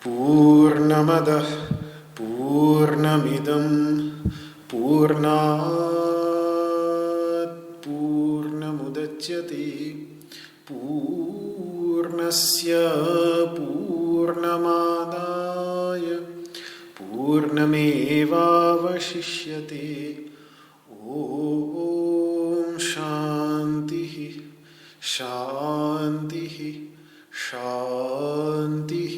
पूर्णमदः पूर्णमिदं पूर्णात् पूर्णमुदच्यते पूर्णस्य पूर्णमादाय पूर्णमेवावशिष्यते। ॐ शान्तिः शान्तिः शान्तिः।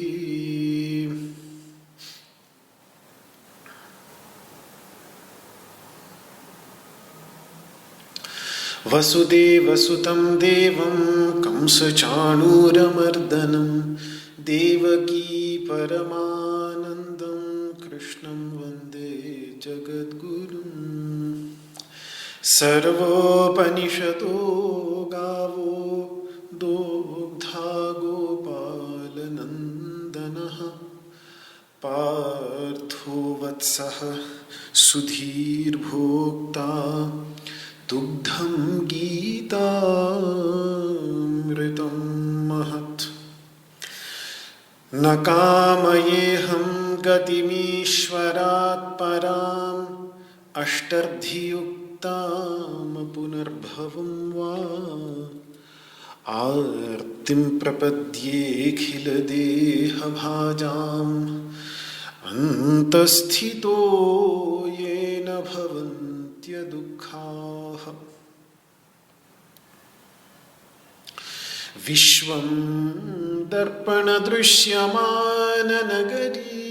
वसुदेवसुतं देवं कंसचाणूरमर्दनं देवकी परमानन्दं कृष्णं वन्दे जगद्गुरुम्। सर्वोपनिषदो गावो दोग्धा गोपालनन्दनः पार्थो वत्सः सुधीर्भोक्ता दुग्धं गीतामृतं महत्। न कामयेऽहं गतिमीश्वरात् पराम् अष्टर्धियुक्तां पुनर्भवं वा आर्तिं प्रपद्येऽखिलदेहभाजाम् अन्तःस्थितो येन भवन्त्यदुःखाः। विश्वं दर्पणदृश्यमाननगरी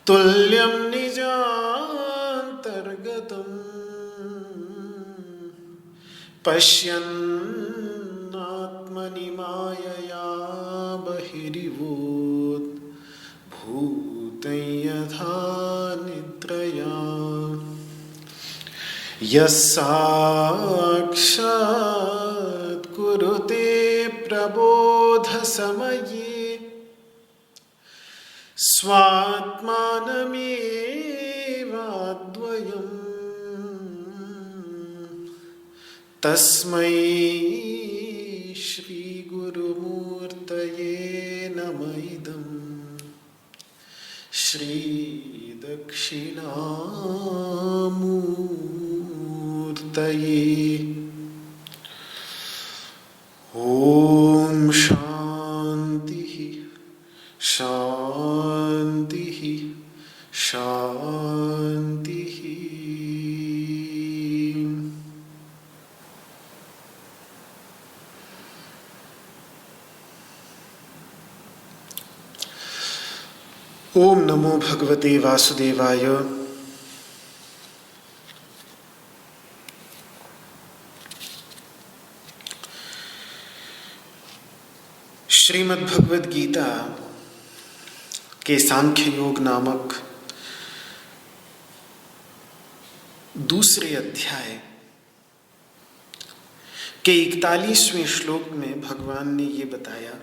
तुल्यं निजान्तर्गतम् पश्यन्नात्मनि मायया बहिरिवोत् भूतं यथा निद्रया। यस्साक्षात् कुरुते प्रबोधसमये स्वात्मानमेवाद्वयम् तस्मै श्रीगुरुमूर्तये नमः इदम्। श्रीदक्षिणामूर्तये। ॐ शान्तिः शान्तिः शान्तिः। ओम नमो भगवते वासुदेवाय। श्रीमद् भगवद गीता के सांख्य योग नामक दूसरे अध्याय के 41वें श्लोक में भगवान ने ये बताया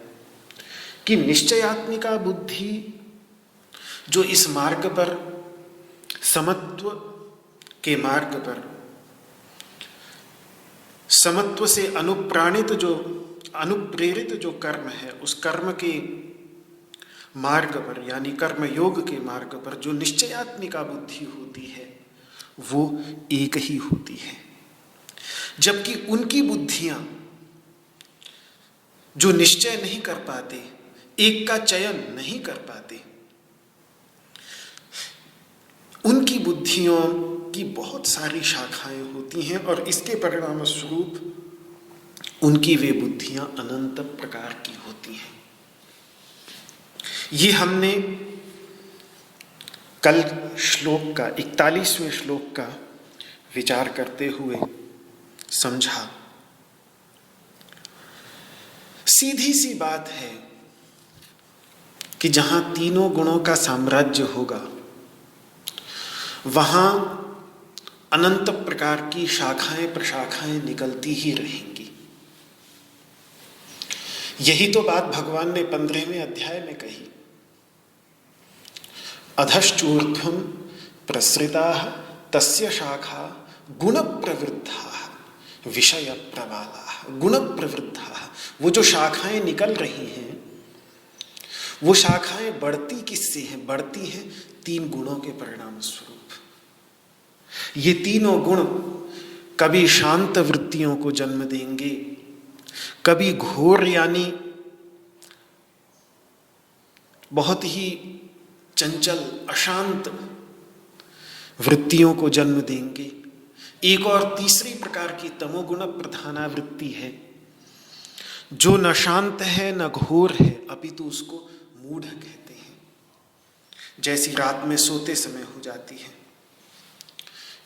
कि निश्चयात्मिका बुद्धि जो इस मार्ग पर, समत्व के मार्ग पर समत्व से अनुप्रेरित जो कर्म है, उस कर्म के मार्ग पर यानी कर्म योग के मार्ग पर जो निश्चयात्मिका बुद्धि होती है वो एक ही होती है, जबकि उनकी बुद्धियां जो निश्चय नहीं कर पाते, एक का चयन नहीं कर पाते, उनकी बुद्धियों की बहुत सारी शाखाएं होती हैं और इसके परिणाम स्वरूप उनकी वे बुद्धियां अनंत प्रकार की होती हैं। ये हमने कल श्लोक का 41वें श्लोक का विचार करते हुए समझा। सीधी सी बात है कि जहां तीनों गुणों का साम्राज्य होगा वहां अनंत प्रकार की शाखाएं प्रशाखाएं निकलती ही रहेंगी। यही तो बात भगवान ने 15वें अध्याय में कही। अधश्चूर्ध्वं प्रसृताः तस्य शाखा गुण प्रवृद्धा विषय प्रबाला। गुण प्रवृद्धा, वो जो शाखाएं निकल रही हैं वो शाखाएं बढ़ती किससे हैं? बढ़ती हैं 3 गुणों के परिणाम स्वरूप। ये तीनों गुण कभी शांत वृत्तियों को जन्म देंगे, कभी घोर यानी बहुत ही चंचल अशांत वृत्तियों को जन्म देंगे। एक और तीसरी प्रकार की तमोगुण प्रधाना वृत्ति है जो न शांत है न घोर है, अपितु उसको मूढ़ कहते हैं, जैसी रात में सोते समय हो जाती है।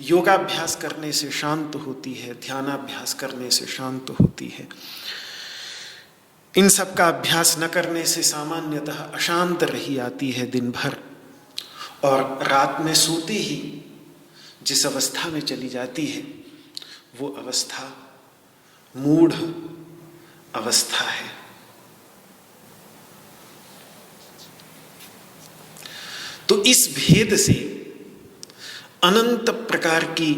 योगाभ्यास करने से शांत होती है, ध्यानाभ्यास करने से शांत होती है। इन सब का अभ्यास न करने से सामान्यतः अशांत रही आती है दिन भर, और रात में सोते ही जिस अवस्था में चली जाती है वो अवस्था मूढ़ अवस्था है। तो इस भेद से अनंत प्रकार की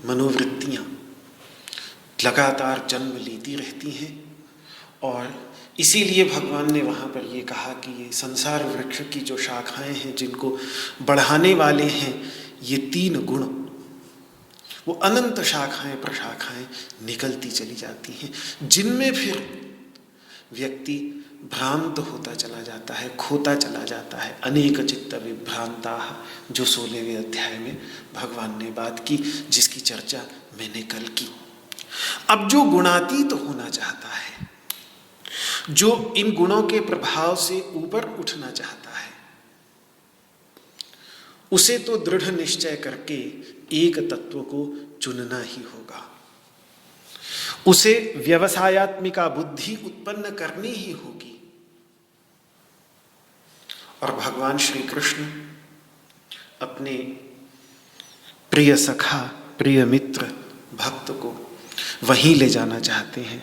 मनोवृत्तियां लगातार जन्म लेती रहती हैं, और इसीलिए भगवान ने वहाँ पर ये कहा कि ये संसार वृक्ष की जो शाखाएं हैं जिनको बढ़ाने वाले हैं ये 3 गुण, वो अनंत शाखाएं प्रशाखाएं निकलती चली जाती हैं, जिनमें फिर व्यक्ति भ्रांत होता चला जाता है, खोता चला जाता है। अनेक चित्त विभ्रांता, जो 16वें अध्याय में भगवान ने बात की, जिसकी चर्चा मैंने कल की। अब जो गुणातीत होना चाहता है, जो इन गुणों के प्रभाव से ऊपर उठना चाहता है, उसे तो दृढ़ निश्चय करके एक तत्व को चुनना ही होगा। उसे व्यवसायात्मिका बुद्धि उत्पन्न करनी ही होगी। और भगवान श्री कृष्ण अपने प्रिय सखा, प्रिय मित्र, भक्त को वहीं ले जाना चाहते हैं।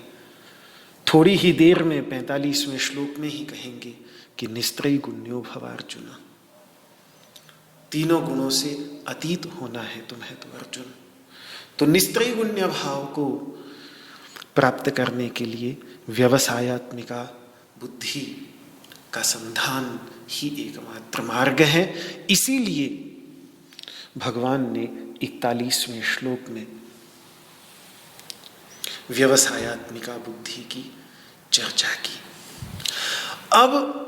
थोड़ी ही देर में 45वें श्लोक में ही कहेंगे कि निस्त्रयी गुण्यो भव अर्जुन। तीनों गुणों से अतीत होना है तुम्हें तो अर्जुन। तो निस्त्रयी गुण्य भाव को प्राप्त करने के लिए व्यवसायात्मिका बुद्धि का संधान ही एकमात्र मार्ग है। इसीलिए भगवान ने 41वें श्लोक में व्यवसायात्मिका बुद्धि की चर्चा की। अब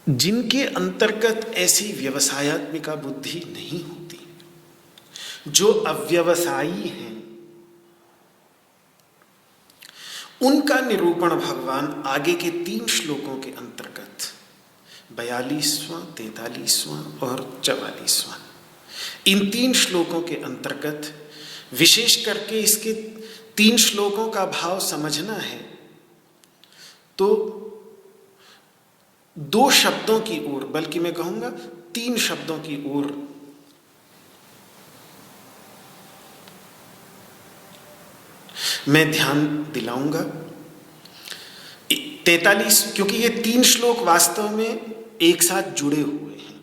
जिनके अंतर्गत ऐसी व्यवसायात्मिका बुद्धि नहीं होती, जो अव्यवसायी हैं, उनका निरूपण भगवान आगे के 3 श्लोकों के अंतर्गत 42वां, 43वां और 44वां, इन 3 श्लोकों के अंतर्गत विशेष करके इसके 3 श्लोकों का भाव समझना है तो 2 शब्दों की ओर, बल्कि मैं कहूंगा 3 शब्दों की ओर मैं ध्यान दिलाऊंगा। 43, क्योंकि ये 3 श्लोक वास्तव में एक साथ जुड़े हुए हैं।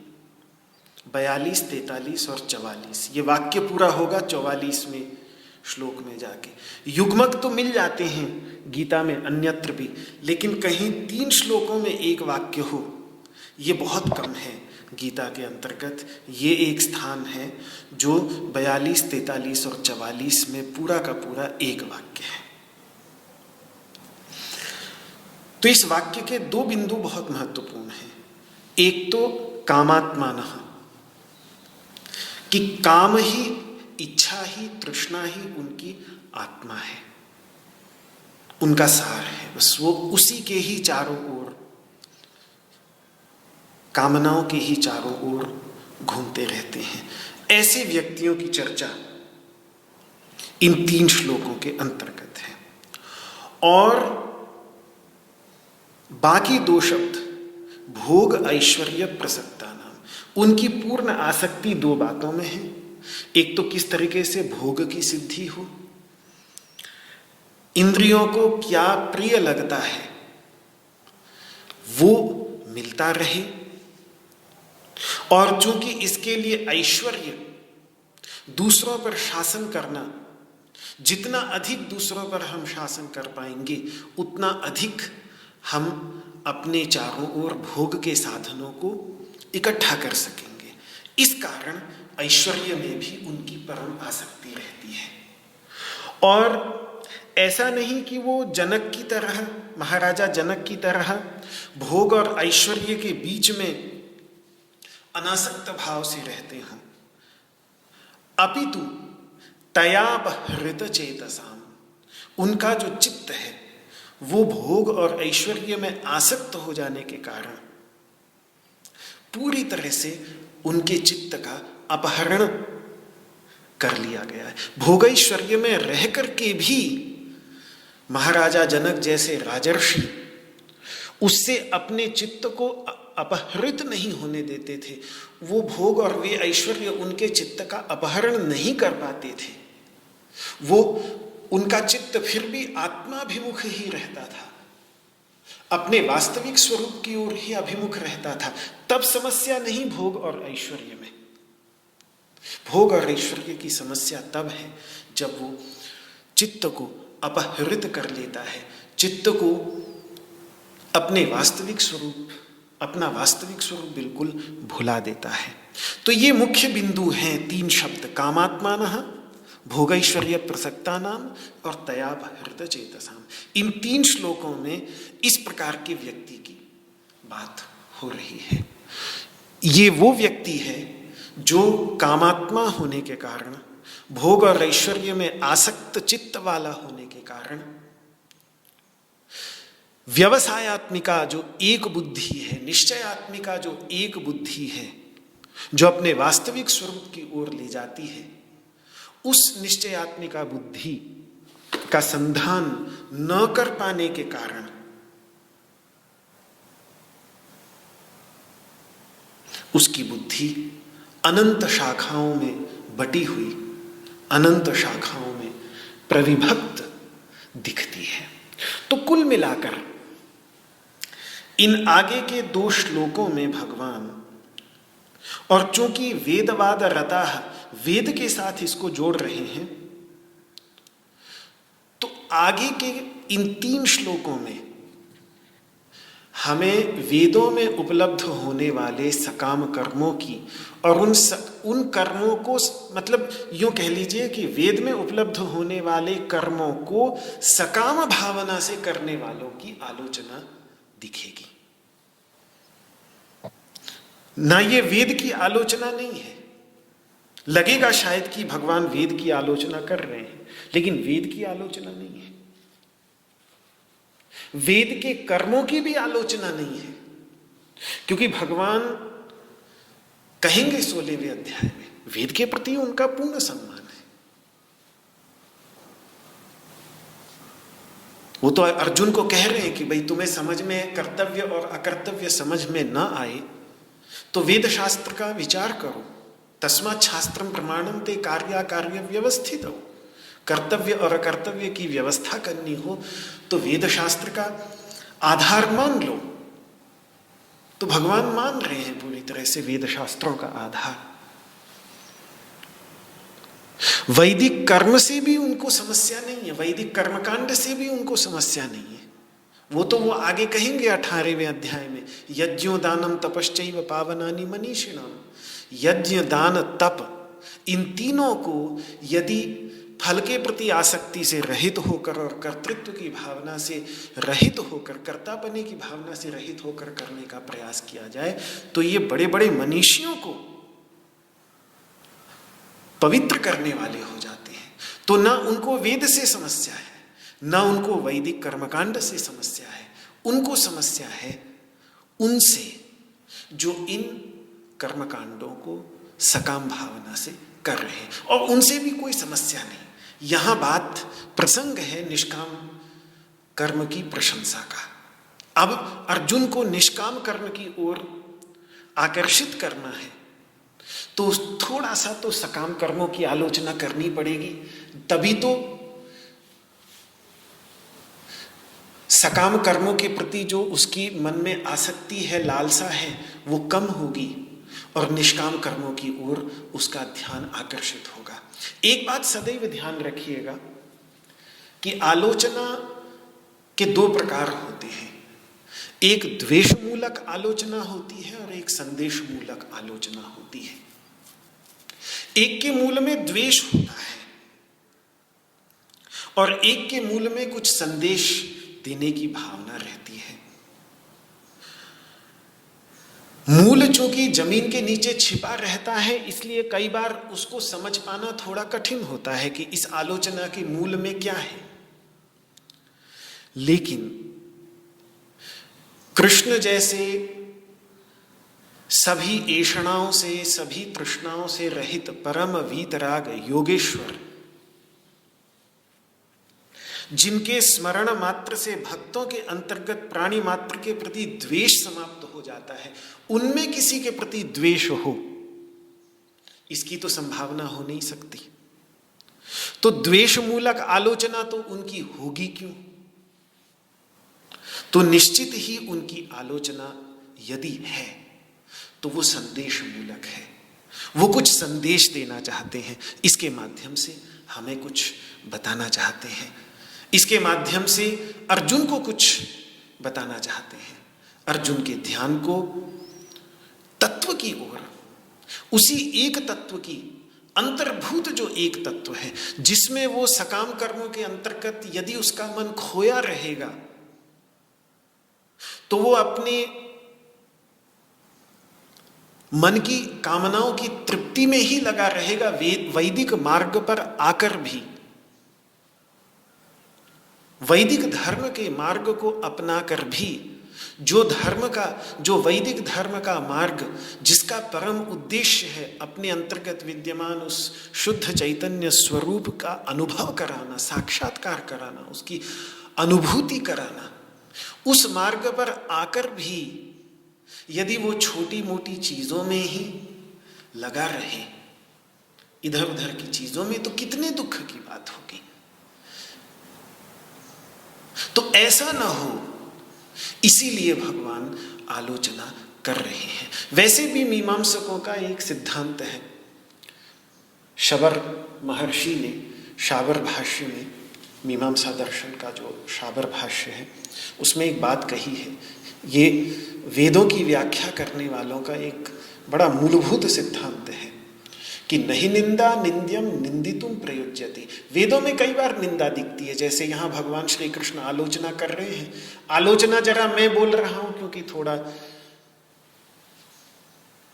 42, 43 और 44, ये वाक्य पूरा होगा 44वें श्लोक में जाके। युग्मक तो मिल जाते हैं गीता में अन्यत्र भी, लेकिन कहीं 3 श्लोकों में एक वाक्य हो, ये बहुत कम है गीता के अंतर्गत। ये एक स्थान है जो 42, 43 और 44 में पूरा का पूरा एक वाक्य है। तो इस वाक्य के 2 बिंदु बहुत महत्वपूर्ण हैं। एक तो कामात्मानः, कि काम ही, इच्छा ही, तृष्णा ही उनकी आत्मा है, उनका सार है। बस वो उसी के ही चारों ओर, कामनाओं के ही चारों ओर घूमते रहते हैं। ऐसे व्यक्तियों की चर्चा इन 3 श्लोकों के अंतर्गत है। और बाकी 2 शब्द भोग ऐश्वर्य प्रसक्ता नाम, उनकी पूर्ण आसक्ति 2 बातों में है। एक तो किस तरीके से भोग की सिद्धि हो, इंद्रियों को क्या प्रिय लगता है वो मिलता रहे, और चूंकि इसके लिए ऐश्वर्य, दूसरों पर शासन करना, जितना अधिक दूसरों पर हम शासन कर पाएंगे उतना अधिक हम अपने चारों ओर भोग के साधनों को इकट्ठा कर सकेंगे। इस कारण ऐश्वर्य में भी उनकी परम आसक्ति रहती है। और ऐसा नहीं कि वो जनक की तरह, महाराजा जनक की तरह भोग और ऐश्वर्य के बीच में अनासक्त भाव से रहते हों, अपितु तयापहृत चेतसाम, उनका जो चित्त है वो भोग और ऐश्वर्य में आसक्त हो जाने के कारण पूरी तरह से उनके चित्त का अपहरण कर लिया गया है। भोग ऐश्वर्य में रह करके भी महाराजा जनक जैसे राजर्षि उससे अपने चित्त को अपहृत नहीं होने देते थे। वो भोग और वे ऐश्वर्य उनके चित्त का अपहरण नहीं कर पाते थे। वो, उनका चित्त फिर भी आत्माभिमुख ही रहता था, अपने वास्तविक स्वरूप की ओर ही अभिमुख रहता था। तब समस्या नहीं भोग और ऐश्वर्य में। भोग और ऐश्वर्य की समस्या तब है जब वो चित्त को अपहृत कर लेता है, चित्त को अपने वास्तविक स्वरूप, अपना वास्तविक स्वरूप बिल्कुल भुला देता है। तो ये मुख्य बिंदु हैं 3 शब्द, कामात्मानः, भोगैश्वर्य प्रसक्ता नाम और तयापहृत चेतसाम। इन 3 श्लोकों में इस प्रकार के व्यक्ति की बात हो रही है। ये वो व्यक्ति है जो कामात्मा होने के कारण, भोग और ऐश्वर्य में आसक्त चित्त वाला होने के कारण, व्यवसायात्मिका जो एक बुद्धि है, निश्चयात्मिका जो एक बुद्धि है, जो अपने वास्तविक स्वरूप की ओर ले जाती है, उस निश्चयात्मिका बुद्धि का संधान न कर पाने के कारण उसकी बुद्धि अनंत शाखाओं में बटी हुई, अनंत शाखाओं में प्रविभक्त दिखती है। तो कुल मिलाकर इन आगे के 2 श्लोकों में भगवान, और चूंकि वेदवाद रता, वेद के साथ इसको जोड़ रहे हैं, तो आगे के इन 3 श्लोकों में हमें वेदों में उपलब्ध होने वाले सकाम कर्मों की और उन कर्मों को, मतलब यूं कह लीजिए कि वेद में उपलब्ध होने वाले कर्मों को सकाम भावना से करने वालों की आलोचना दिखेगी। ना ये वेद की आलोचना नहीं है, लगेगा शायद कि भगवान वेद की आलोचना कर रहे हैं, लेकिन वेद की आलोचना नहीं है। वेद के कर्मों की भी आलोचना नहीं है, क्योंकि भगवान कहेंगे 16वें अध्याय में वेद के प्रति उनका पूर्ण सम्मान है। वो तो अर्जुन को कह रहे हैं कि भाई तुम्हें समझ में कर्तव्य और अकर्तव्य समझ में ना आए तो वेद शास्त्र का विचार करो। तस्मात् शास्त्रम प्रमाणम ते कार्याकार्य व्यवस्थित हो। कर्तव्य और अकर्तव्य की व्यवस्था करनी हो तो वेद शास्त्र का आधार मान लो। तो भगवान मान रहे हैं पूरी तरह से वेद शास्त्रों का आधार। वैदिक कर्म से भी उनको समस्या नहीं है, वैदिक कर्मकांड से भी उनको समस्या नहीं है। वो आगे कहेंगे 18वें अध्याय में, यज्ञो दानम तपश्चैव पावनानि मनीषिणाम। यज्ञ दान तप, इन तीनों को यदि फल के प्रति आसक्ति से रहित होकर और कर्तृत्व की भावना से रहित होकर, कर्तापने की भावना से रहित होकर करने का प्रयास किया जाए तो ये बड़े बड़े मनीषियों को पवित्र करने वाले हो जाते हैं। तो ना उनको वेद से समस्या है, ना उनको वैदिक कर्मकांड से समस्या है, उनको समस्या है उनसे जो इन कर्मकांडों को सकाम भावना से कर रहे हैं, और उनसे भी कोई समस्या नहीं। यहां बात प्रसंग है निष्काम कर्म की प्रशंसा का। अब अर्जुन को निष्काम कर्म की ओर आकर्षित करना है तो थोड़ा सा तो सकाम कर्मों की आलोचना करनी पड़ेगी, तभी तो सकाम कर्मों के प्रति जो उसकी मन में आसक्ति है, लालसा है, वो कम होगी और निष्काम कर्मों की ओर उसका ध्यान आकर्षित होगा। एक बात सदैव ध्यान रखिएगा कि आलोचना के दो प्रकार होते हैं, एक द्वेष मूलक आलोचना होती है और एक संदेश मूलक आलोचना होती है। एक के मूल में द्वेष होता है और एक के मूल में कुछ संदेश देने की भावना रहती है। मूल चूंकि जमीन के नीचे छिपा रहता है, इसलिए कई बार उसको समझ पाना थोड़ा कठिन होता है कि इस आलोचना के मूल में क्या है। लेकिन कृष्ण जैसे सभी ऐषणाओं से, सभी तृष्णाओं से रहित परम वीतराग योगेश्वर, जिनके स्मरण मात्र से भक्तों के अंतर्गत प्राणी मात्र के प्रति द्वेष समाप्त हो जाता है, उनमें किसी के प्रति द्वेष हो, इसकी तो संभावना हो नहीं सकती। तो द्वेष मूलक आलोचना तो उनकी होगी क्यों? तो निश्चित ही उनकी आलोचना यदि है तो वो संदेश मूलक है, वो कुछ संदेश देना चाहते हैं, इसके माध्यम से हमें कुछ बताना चाहते हैं, इसके माध्यम से अर्जुन को कुछ बताना चाहते हैं, अर्जुन के ध्यान को तत्व की ओर, उसी एक तत्व की अंतर्भूत जो एक तत्व है जिसमें वो सकाम कर्मों के अंतर्गत यदि उसका मन खोया रहेगा तो वो अपने मन की कामनाओं की तृप्ति में ही लगा रहेगा। वैदिक मार्ग पर आकर भी, वैदिक धर्म के मार्ग को अपनाकर भी, जो वैदिक धर्म का मार्ग जिसका परम उद्देश्य है अपने अंतर्गत विद्यमान उस शुद्ध चैतन्य स्वरूप का अनुभव कराना, साक्षात्कार कराना, उसकी अनुभूति कराना, उस मार्ग पर आकर भी यदि वो छोटी मोटी चीजों में ही लगा रहे, इधर उधर की चीजों में, तो कितने दुख की बात होगी। तो ऐसा ना हो, इसीलिए भगवान आलोचना कर रहे हैं। वैसे भी मीमांसकों का एक सिद्धांत है, शबर महर्षि ने शाबर भाष्य में, मीमांसा दर्शन का जो शाबर भाष्य है उसमें एक बात कही है। ये वेदों की व्याख्या करने वालों का एक बड़ा मूलभूत सिद्धांत है कि नहीं निंदा निंद्यम निंदितुम प्रयुज्यते। वेदों में कई बार निंदा दिखती है, जैसे यहाँ भगवान श्री कृष्ण आलोचना कर रहे हैं। आलोचना जरा मैं बोल रहा हूं क्योंकि थोड़ा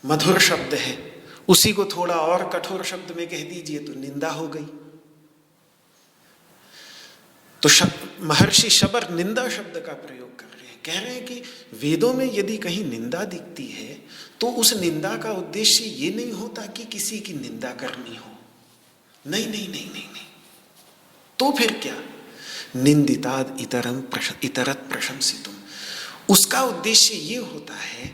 मधुर शब्द है, उसी को थोड़ा और कठोर शब्द में कह दीजिए तो निंदा हो गई। तो महर्षि शबर निंदा शब्द का प्रयोग कर रहे हैं, कह रहे हैं कि वेदों में यदि कहीं निंदा दिखती है तो उस निंदा का उद्देश्य ये नहीं होता कि किसी की निंदा करनी हो, नहीं नहीं नहीं नहीं नहीं, तो फिर क्या, निंदिताद इतरत प्रशंसितुम, उसका उद्देश्य ये होता है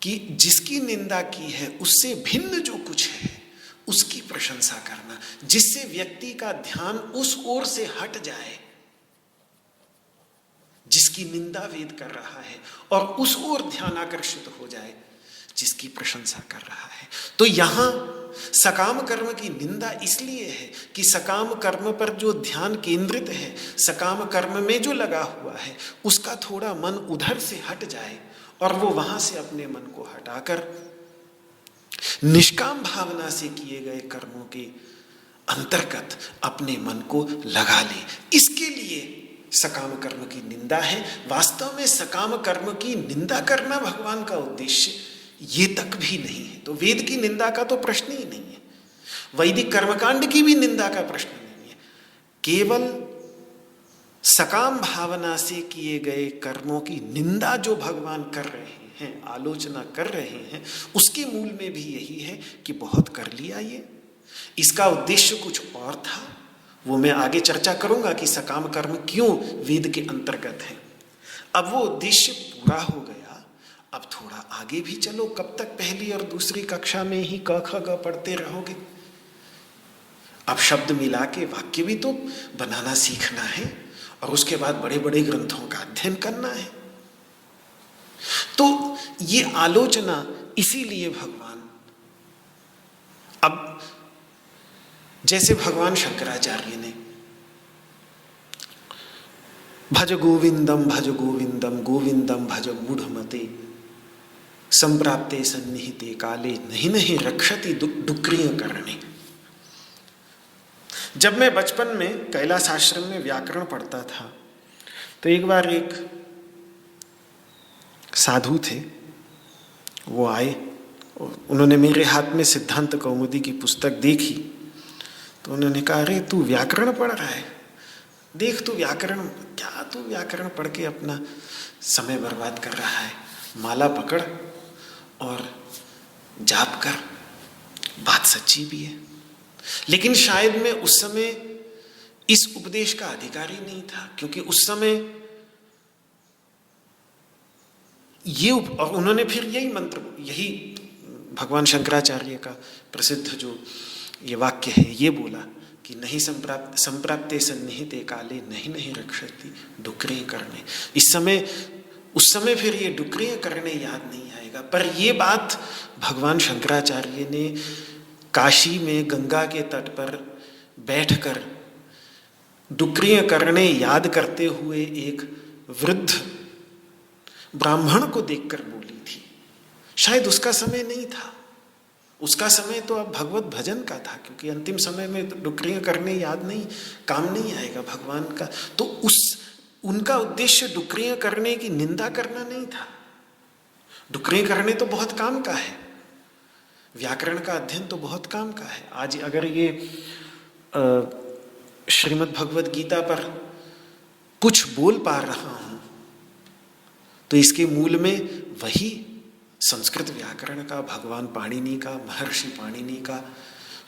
कि जिसकी निंदा की है उससे भिन्न जो कुछ है उसकी प्रशंसा करना, जिससे व्यक्ति का ध्यान उस ओर से हट जाए जिसकी निंदा वेद कर रहा है और उस ओर ध्यान आकर्षित हो जाए जिसकी प्रशंसा कर रहा है। तो यहां सकाम कर्म की निंदा इसलिए है कि सकाम कर्म पर जो ध्यान केंद्रित है, सकाम कर्म में जो लगा हुआ है, उसका थोड़ा मन उधर से हट जाए और वो वहां से अपने मन को हटाकर निष्काम भावना से किए गए कर्मों के अंतर्गत अपने मन को लगा ले। इसके लिए सकाम कर्म की निंदा है। वास्तव में सकाम कर्म की निंदा करना भगवान का उद्देश्य ये तक भी नहीं है। तो वेद की निंदा का तो प्रश्न ही नहीं है, वैदिक कर्मकांड की भी निंदा का प्रश्न नहीं है। केवल सकाम भावना से किए गए कर्मों की निंदा जो भगवान कर रहे हैं, आलोचना कर रहे हैं, उसके मूल में भी यही है कि बहुत कर लिया ये। इसका उद्देश्य कुछ और था, वो मैं आगे चर्चा करूंगा कि सकाम कर्म क्यों वेद के अंतर्गत है। अब वो उद्देश्य पूरा हो गया, अब थोड़ा आगे भी चलो। कब तक पहली और दूसरी कक्षा में ही क ख ग पढ़ते रहोगे? अब शब्द मिला के वाक्य भी तो बनाना सीखना है और उसके बाद बड़े बड़े ग्रंथों का अध्ययन करना है। तो ये आलोचना इसीलिए भगवान, अब जैसे भगवान शंकराचार्य ने भज गोविंदम गोविंदम भज मूढ़मते संप्राप्ते सन्निहिते काले नहीं नहीं रक्षति डुक्रिय करणे। जब मैं बचपन में कैलाश आश्रम में व्याकरण पढ़ता था तो एक बार एक साधु थे, वो आए, उन्होंने मेरे हाथ में सिद्धांत कौमुदी की पुस्तक देखी तो उन्होंने कहा, अरे तू व्याकरण पढ़ रहा है, देख तू व्याकरण, क्या तू व्याकरण पढ़ के अपना समय बर्बाद कर रहा है, माला पकड़ और जाप कर। बात सच्ची भी है, लेकिन शायद मैं उस समय इस उपदेश का अधिकारी नहीं था, क्योंकि उस समय ये और उन्होंने फिर यही मंत्र, यही भगवान शंकराचार्य का प्रसिद्ध जो ये वाक्य है, ये बोला कि नहीं संप्राप्ते सन्निहिते काले नहीं नहीं रक्षति डुक्रिय करने। उस समय फिर ये डुक्रिय करने याद नहीं आएगा। पर ये बात भगवान शंकराचार्य ने काशी में गंगा के तट पर बैठकर डुक्रिय करने याद करते हुए एक वृद्ध ब्राह्मण को देखकर बोली थी। शायद उसका समय नहीं था, उसका समय तो अब भगवत भजन का था, क्योंकि अंतिम समय में तो डुक्रियां करने याद नहीं, काम नहीं आएगा भगवान का। तो उनका उद्देश्य डुक्रियां करने की निंदा करना नहीं था। डुक्रियां करने तो बहुत काम का है, व्याकरण का अध्ययन तो बहुत काम का है। आज अगर ये श्रीमद् भगवद गीता पर कुछ बोल पा रहा हूं तो इसके मूल में वही संस्कृत व्याकरण का, भगवान पाणिनि का, महर्षि पाणिनि का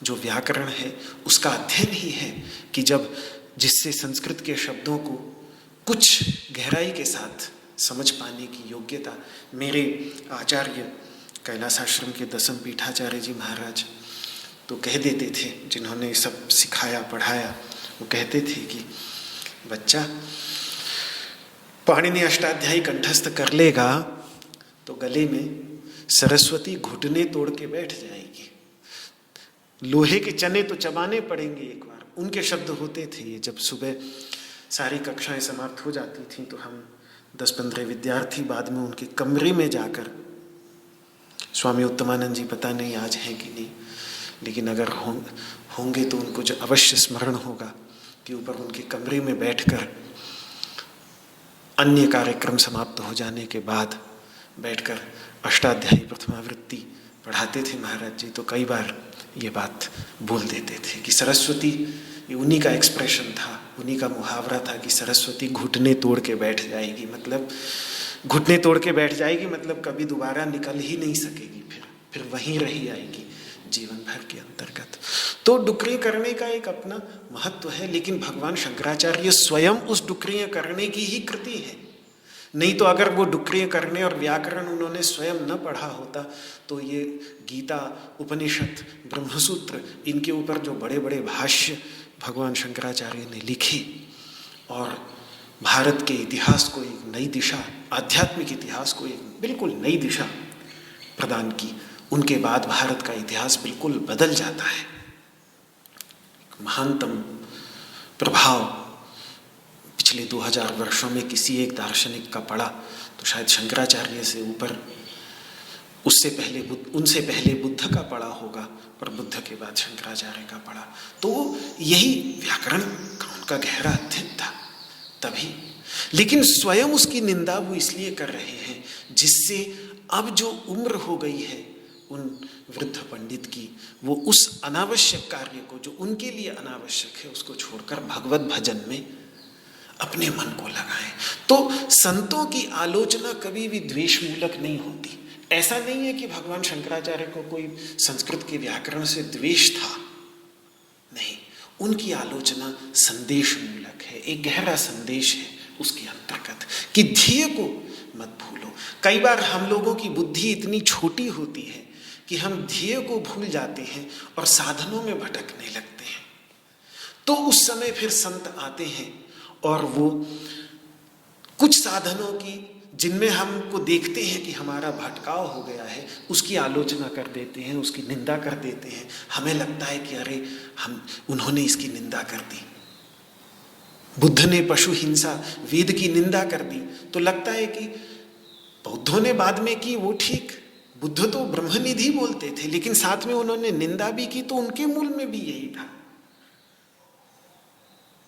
जो व्याकरण है उसका अध्ययन ही है कि जब जिससे संस्कृत के शब्दों को कुछ गहराई के साथ समझ पाने की योग्यता। मेरे आचार्य कैलाश आश्रम के दसम पीठाचार्य जी महाराज तो कह देते थे, जिन्होंने सब सिखाया पढ़ाया, वो कहते थे कि बच्चा पाणिनि अष्टाध्यायी कंठस्थ कर लेगा तो गले में सरस्वती घुटने तोड़ के बैठ जाएगी, लोहे के चने तो चबाने पड़ेंगे एक बार। उनके शब्द होते थे। ये जब सुबह सारी कक्षाएं समाप्त हो जाती थीं तो हम 10-15 विद्यार्थी बाद में उनके कमरे में जाकर, स्वामी उत्तमानंद जी पता नहीं आज हैं कि नहीं, लेकिन अगर होंगे तो उनको जो अवश्य स्मरण होगा कि ऊपर उनके कमरे में बैठकर अन्य कार्यक्रम समाप्त हो जाने के बाद बैठकर अष्टाध्यायी प्रथमावृत्ति पढ़ाते थे महाराज जी। तो कई बार ये बात बोल देते थे कि सरस्वती, ये उन्हीं का एक्सप्रेशन था, उन्हीं का मुहावरा था कि सरस्वती घुटने तोड़ के बैठ जाएगी, मतलब घुटने तोड़ के बैठ जाएगी मतलब कभी दोबारा निकल ही नहीं सकेगी, फिर वहीं रही आएगी जीवन भर के अंतर्गत। तो डुक्रिय करने का एक अपना महत्व है, लेकिन भगवान शंकराचार्य स्वयं उस डुक्रिय करने की ही कृति है। नहीं तो अगर वो डुक्रिय करने और व्याकरण उन्होंने स्वयं न पढ़ा होता तो ये गीता, उपनिषद, ब्रह्मसूत्र, इनके ऊपर जो बड़े बड़े भाष्य भगवान शंकराचार्य ने लिखे और भारत के इतिहास को एक नई दिशा, आध्यात्मिक इतिहास को एक बिल्कुल नई दिशा प्रदान की, उनके बाद भारत का इतिहास बिल्कुल बदल जाता है। महानतम प्रभाव पिछले 2000 वर्षों में किसी एक दार्शनिक का पड़ा तो शायद शंकराचार्य से ऊपर, उससे पहले उनसे पहले बुद्ध का पड़ा होगा, और बुद्ध के बाद शंकराचार्य का पड़ा। तो यही व्याकरण का उनका गहरा अध्ययन था तभी। लेकिन स्वयं उसकी निंदा वो इसलिए कर रहे हैं जिससे अब जो उम्र हो गई है उन वृद्ध पंडित की, वो उस अनावश्यक कार्य को जो उनके लिए अनावश्यक है उसको छोड़कर भगवत भजन में अपने मन को लगाएं। तो संतों की आलोचना कभी भी द्वेषमूलक नहीं होती। ऐसा नहीं है कि भगवान शंकराचार्य को कोई संस्कृत के व्याकरण से द्वेष था, नहीं, उनकी आलोचना संदेश मूलक है, एक गहरा संदेश है उसके अंतर्गत कि ध्येय को मत भूलो। कई बार हम लोगों की बुद्धि इतनी छोटी होती है कि हम ध्येय को भूल जाते हैं और साधनों में भटकने लगते हैं। तो उस समय फिर संत आते हैं और वो कुछ साधनों की, जिनमें हमको देखते हैं कि हमारा भटकाव हो गया है, उसकी आलोचना कर देते हैं, उसकी निंदा कर देते हैं। हमें लगता है कि अरे उन्होंने इसकी निंदा कर दी। बुद्ध ने पशु हिंसा, वेद की निंदा कर दी, तो लगता है कि बौद्धों ने बाद में की वो ठीक, बुद्ध तो ब्रह्मनिधि बोलते थे, लेकिन साथ में उन्होंने निंदा भी की, तो उनके मूल में भी यही था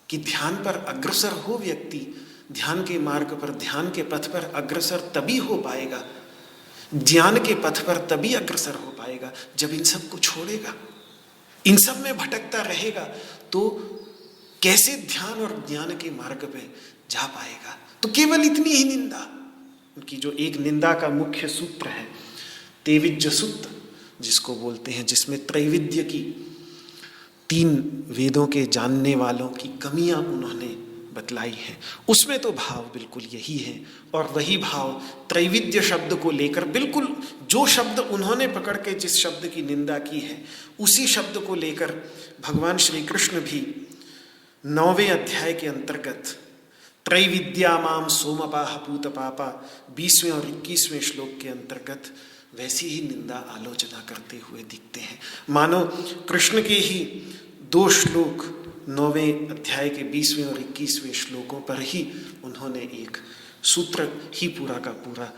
कि ध्यान पर अग्रसर हो व्यक्ति, ध्यान के मार्ग पर, ध्यान के पथ पर अग्रसर तभी हो पाएगा, ज्ञान के पथ पर तभी अग्रसर हो पाएगा जब इन सब को छोड़ेगा। इन सब में भटकता रहेगा तो कैसे ध्यान और ज्ञान के मार्ग पे जा पाएगा। तो केवल इतनी ही निंदा, उनकी जो एक निंदा का मुख्य सूत्र है तेविज्य सूत्र जिसको बोलते हैं, जिसमें त्रैविध्य की, 3 वेदों के जानने वालों की कमियां उन्होंने बतलाई है, उसमें तो भाव बिल्कुल यही है। और वही भाव त्रैविध्य शब्द को लेकर, बिल्कुल जो शब्द उन्होंने पकड़ के जिस शब्द की निंदा की है उसी शब्द को लेकर भगवान श्री कृष्ण भी 9वें अध्याय के अंतर्गत त्रैविद्या माम सोमपाह पूत पापा 20वें और 21वें श्लोक के अंतर्गत वैसी ही निंदा आलोचना करते हुए दिखते हैं। मानो कृष्ण के ही 2 श्लोक 9वें अध्याय के 20वें और 21वें श्लोकों पर ही उन्होंने एक सूत्र ही पूरा का पूरा,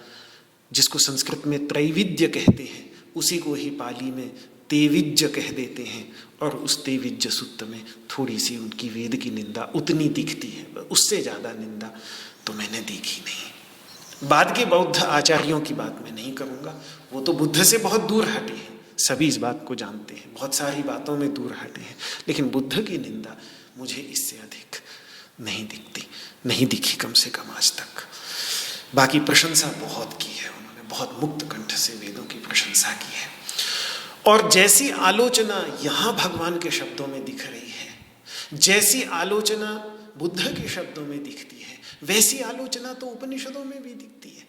जिसको संस्कृत में त्रैविध्य कहते हैं, उसी को ही पाली में तेविज्य कह देते हैं। और उस तेविज्य सूत्र में थोड़ी सी उनकी वेद की निंदा उतनी दिखती है, उससे ज़्यादा निंदा तो मैंने देखी नहीं। बाद के बौद्ध आचार्यों की बात मैं नहीं करूँगा, वो तो बुद्ध से बहुत दूर हटे हैं, सभी इस बात को जानते हैं, बहुत सारी बातों में दूर हटे हैं, लेकिन बुद्ध की निंदा मुझे इससे अधिक नहीं दिखती, नहीं दिखी कम से कम आज तक। बाकी प्रशंसा बहुत की है उन्होंने, बहुत मुक्त कंठ से वेदों की प्रशंसा की है। और जैसी आलोचना यहाँ भगवान के शब्दों में दिख रही है, जैसी आलोचना बुद्ध के शब्दों में दिखती है, वैसी आलोचना तो उपनिषदों में भी दिखती है।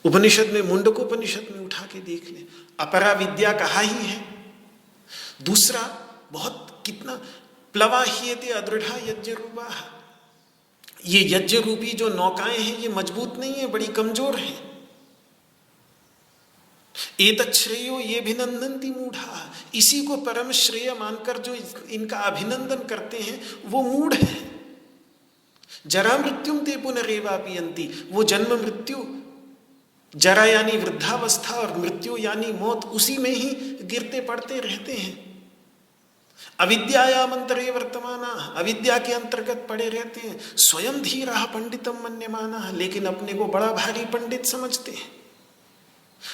उपनिषद में, मुंडकोपनिषद में उठा के देख ले, अपरा विद्या कहा ही है। दूसरा बहुत कितना प्लवाह्येते अदृढ़ा यज्ञ रूपा, ये यज्ञ रूपी जो नौकाएं हैं ये मजबूत नहीं है, बड़ी कमजोर हैं। एतच्छ्रेयो ये अभिनंदन्ति मूढ़ा, इसी को परम श्रेय मानकर जो इनका अभिनंदन करते हैं वो मूढ़ है। जरा मृत्युम ते पुनरेवापियन्ति, वो जन्म मृत्यु, जरा यानी वृद्धावस्था और मृत्यु यानी मौत, उसी में ही गिरते पड़ते रहते हैं। अविद्यायाम अंतरे वर्तमाना, अविद्या के अंतर्गत पड़े रहते हैं। स्वयं धीरा पंडितम मन्यमाना, लेकिन अपने को बड़ा भारी पंडित समझते हैं।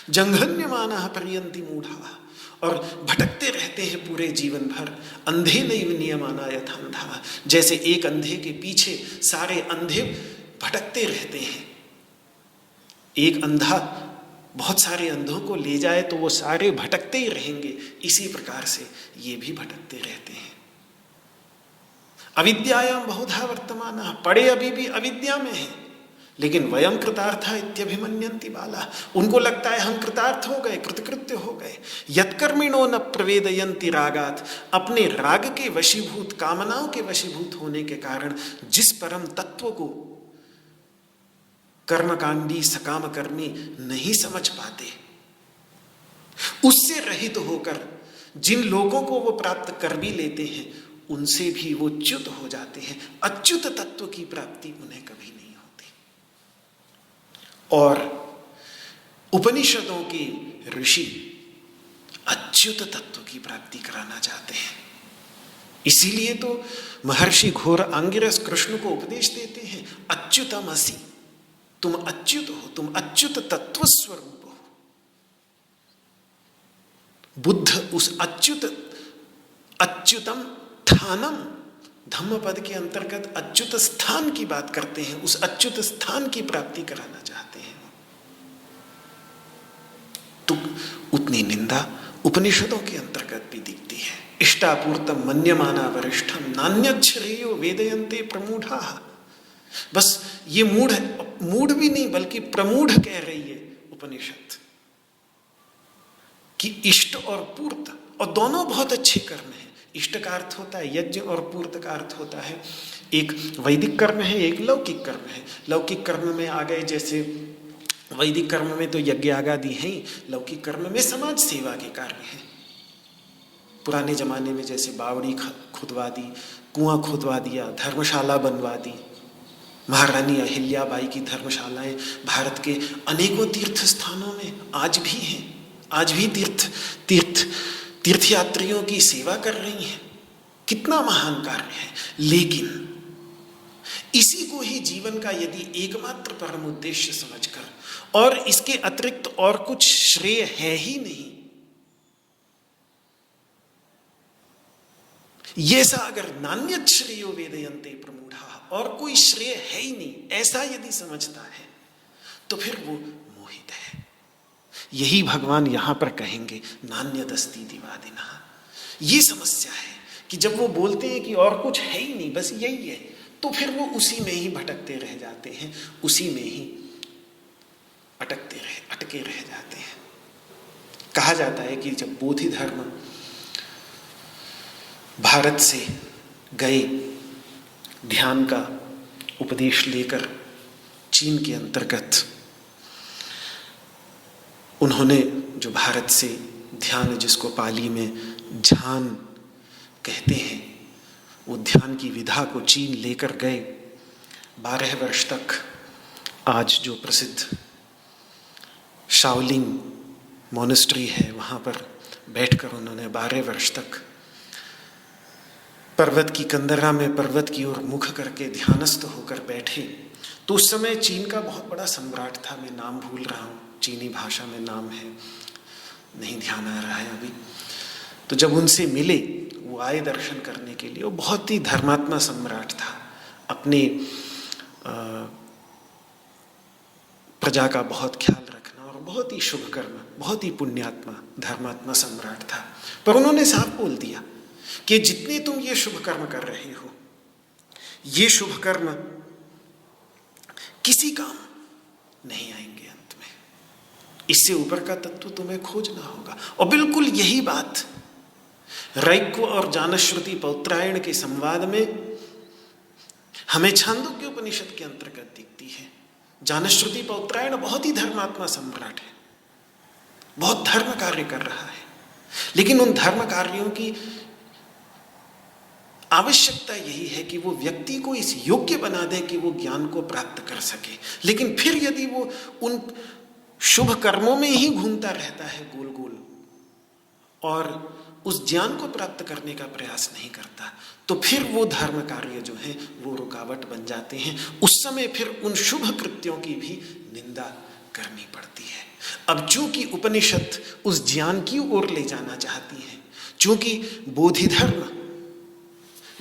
जंघन्यमाना पर्यन्ति मूढ़ा, और भटकते रहते हैं पूरे जीवन भर। अंधे नैव नियमाना यथांधा, जैसे एक अंधे के पीछे सारे अंधे भटकते रहते हैं। एक अंधा बहुत सारे अंधों को ले जाए तो वो सारे भटकते ही रहेंगे, इसी प्रकार से ये भी भटकते रहते हैं। अविद्यायाम बहुधा वर्तमाना, पड़े अभी भी अविद्या में है, लेकिन वयम कृतार्था इत्यभिमन्यन्ति बाला, उनको लगता है हम कृतार्थ हो गए, कृतकृत्य हो गए। यत्कर्मिणो न प्रवेदयन्ति रागात, अपने राग के वशीभूत, कामनाओं के वशीभूत होने के कारण जिस परम तत्व को कर्मकांडी सकाम कर्मी नहीं समझ पाते, उससे रहित होकर जिन लोगों को वो प्राप्त कर भी लेते हैं उनसे भी वो च्युत हो जाते हैं। अच्युत तत्व की प्राप्ति उन्हें कभी नहीं होती। और उपनिषदों के ऋषि अच्युत तत्व की प्राप्ति कराना चाहते हैं। इसीलिए तो महर्षि घोर आंगिरस कृष्ण को उपदेश देते हैं, अच्युतमसि, तुम अच्युत हो, तुम अच्युत तत्व स्वरूप हो। बुद्ध उस अच्युतम स्थानम, धम्म पद के अंतर्गत अच्युत स्थान की बात करते हैं, उस अच्युत स्थान की प्राप्ति कराना चाहते हैं। तो उतनी निंदा उपनिषदों के अंतर्गत भी दिखती है। इष्टापूर्तम मन्यमाना वरिष्ठम नान्यत् श्रेयो वेदयन्ते प्रमूढ़ाः। बस ये मूढ़ भी नहीं बल्कि प्रमूढ़ कह रही है उपनिषद कि इष्ट और पूर्त, और दोनों बहुत अच्छे कर्म हैं। इष्ट का अर्थ होता है यज्ञ और पूर्त का अर्थ होता है एक वैदिक कर्म है, एक लौकिक कर्म है। लौकिक कर्म में आ गए, जैसे वैदिक कर्म में तो यज्ञ आदि हैं, लौकिक कर्म में समाज सेवा के कार्य हैं। पुराने जमाने में जैसे बावड़ी खुदवा दी, कुआं खुदवा दिया, धर्मशाला बनवा दी। महारानी अहिल्याबाई की धर्मशालाएं भारत के अनेकों तीर्थ स्थानों में आज भी हैं। आज भी तीर्थयात्रियों की सेवा कर रही हैं। कितना महान कार्य है। लेकिन इसी को ही जीवन का यदि एकमात्र परम उद्देश्य समझकर और इसके अतिरिक्त और कुछ श्रेय है ही नहीं, ये सा अगर नान्यत् श्रेयो वेदयन्ते प्रमूढ़ाः, और कोई श्रेय है ही नहीं, ऐसा यदि समझता है तो फिर वो मोहित है। यही भगवान यहां पर कहेंगे नान्यदस्ति दिवादिनः। ये समस्या है कि जब वो बोलते हैं कि और कुछ है ही नहीं, बस यही है, तो फिर वो उसी में ही भटकते रह जाते हैं, उसी में ही अटके रह जाते हैं। कहा जाता है कि जब बोधि धर्म भारत से गए ध्यान का उपदेश लेकर चीन के अंतर्गत, उन्होंने जो भारत से ध्यान, जिसको पाली में ध्यान कहते हैं, वो ध्यान की विधा को चीन लेकर गए। 12 वर्ष तक आज जो प्रसिद्ध शाओलिंग मोनेस्ट्री है, वहाँ पर बैठकर उन्होंने 12 वर्ष तक पर्वत की कंदरा में पर्वत की ओर मुख करके ध्यानस्थ होकर बैठे। तो उस समय चीन का बहुत बड़ा सम्राट था, मैं नाम भूल रहा हूँ, चीनी भाषा में नाम है, नहीं ध्यान आ रहा है अभी। तो जब उनसे मिले, वो आए दर्शन करने के लिए। वो बहुत ही धर्मात्मा सम्राट था, अपने प्रजा का बहुत ख्याल रखना और बहुत ही शुभ कर्म, बहुत ही पुण्यात्मा धर्मात्मा सम्राट था। पर उन्होंने साफ बोल दिया कि जितने तुम ये शुभ कर्म कर रहे हो, ये शुभ कर्म किसी काम नहीं आएंगे अंत में। इससे ऊपर का तत्व तुम्हें खोजना होगा। और बिल्कुल यही बात रैक्व और जानश्रुति पौत्रायण के संवाद में हमें छांदोग्य उपनिषद के अंतर्गत दिखती है। जानश्रुति पौत्रायण बहुत ही धर्मात्मा सम्राट है, बहुत धर्म कार्य कर रहा है, लेकिन उन धर्म कार्यों की आवश्यकता यही है कि वो व्यक्ति को इस योग्य बना दे कि वो ज्ञान को प्राप्त कर सके। लेकिन फिर यदि वो उन शुभ कर्मों में ही घूमता रहता है गोल गोल और उस ज्ञान को प्राप्त करने का प्रयास नहीं करता, तो फिर वो धर्म कार्य जो है वो रुकावट बन जाते हैं। उस समय फिर उन शुभ कृत्यों की भी निंदा करनी पड़ती है। अब चूंकि उपनिषद उस ज्ञान की ओर ले जाना चाहती है, चूंकि बोधि धर्म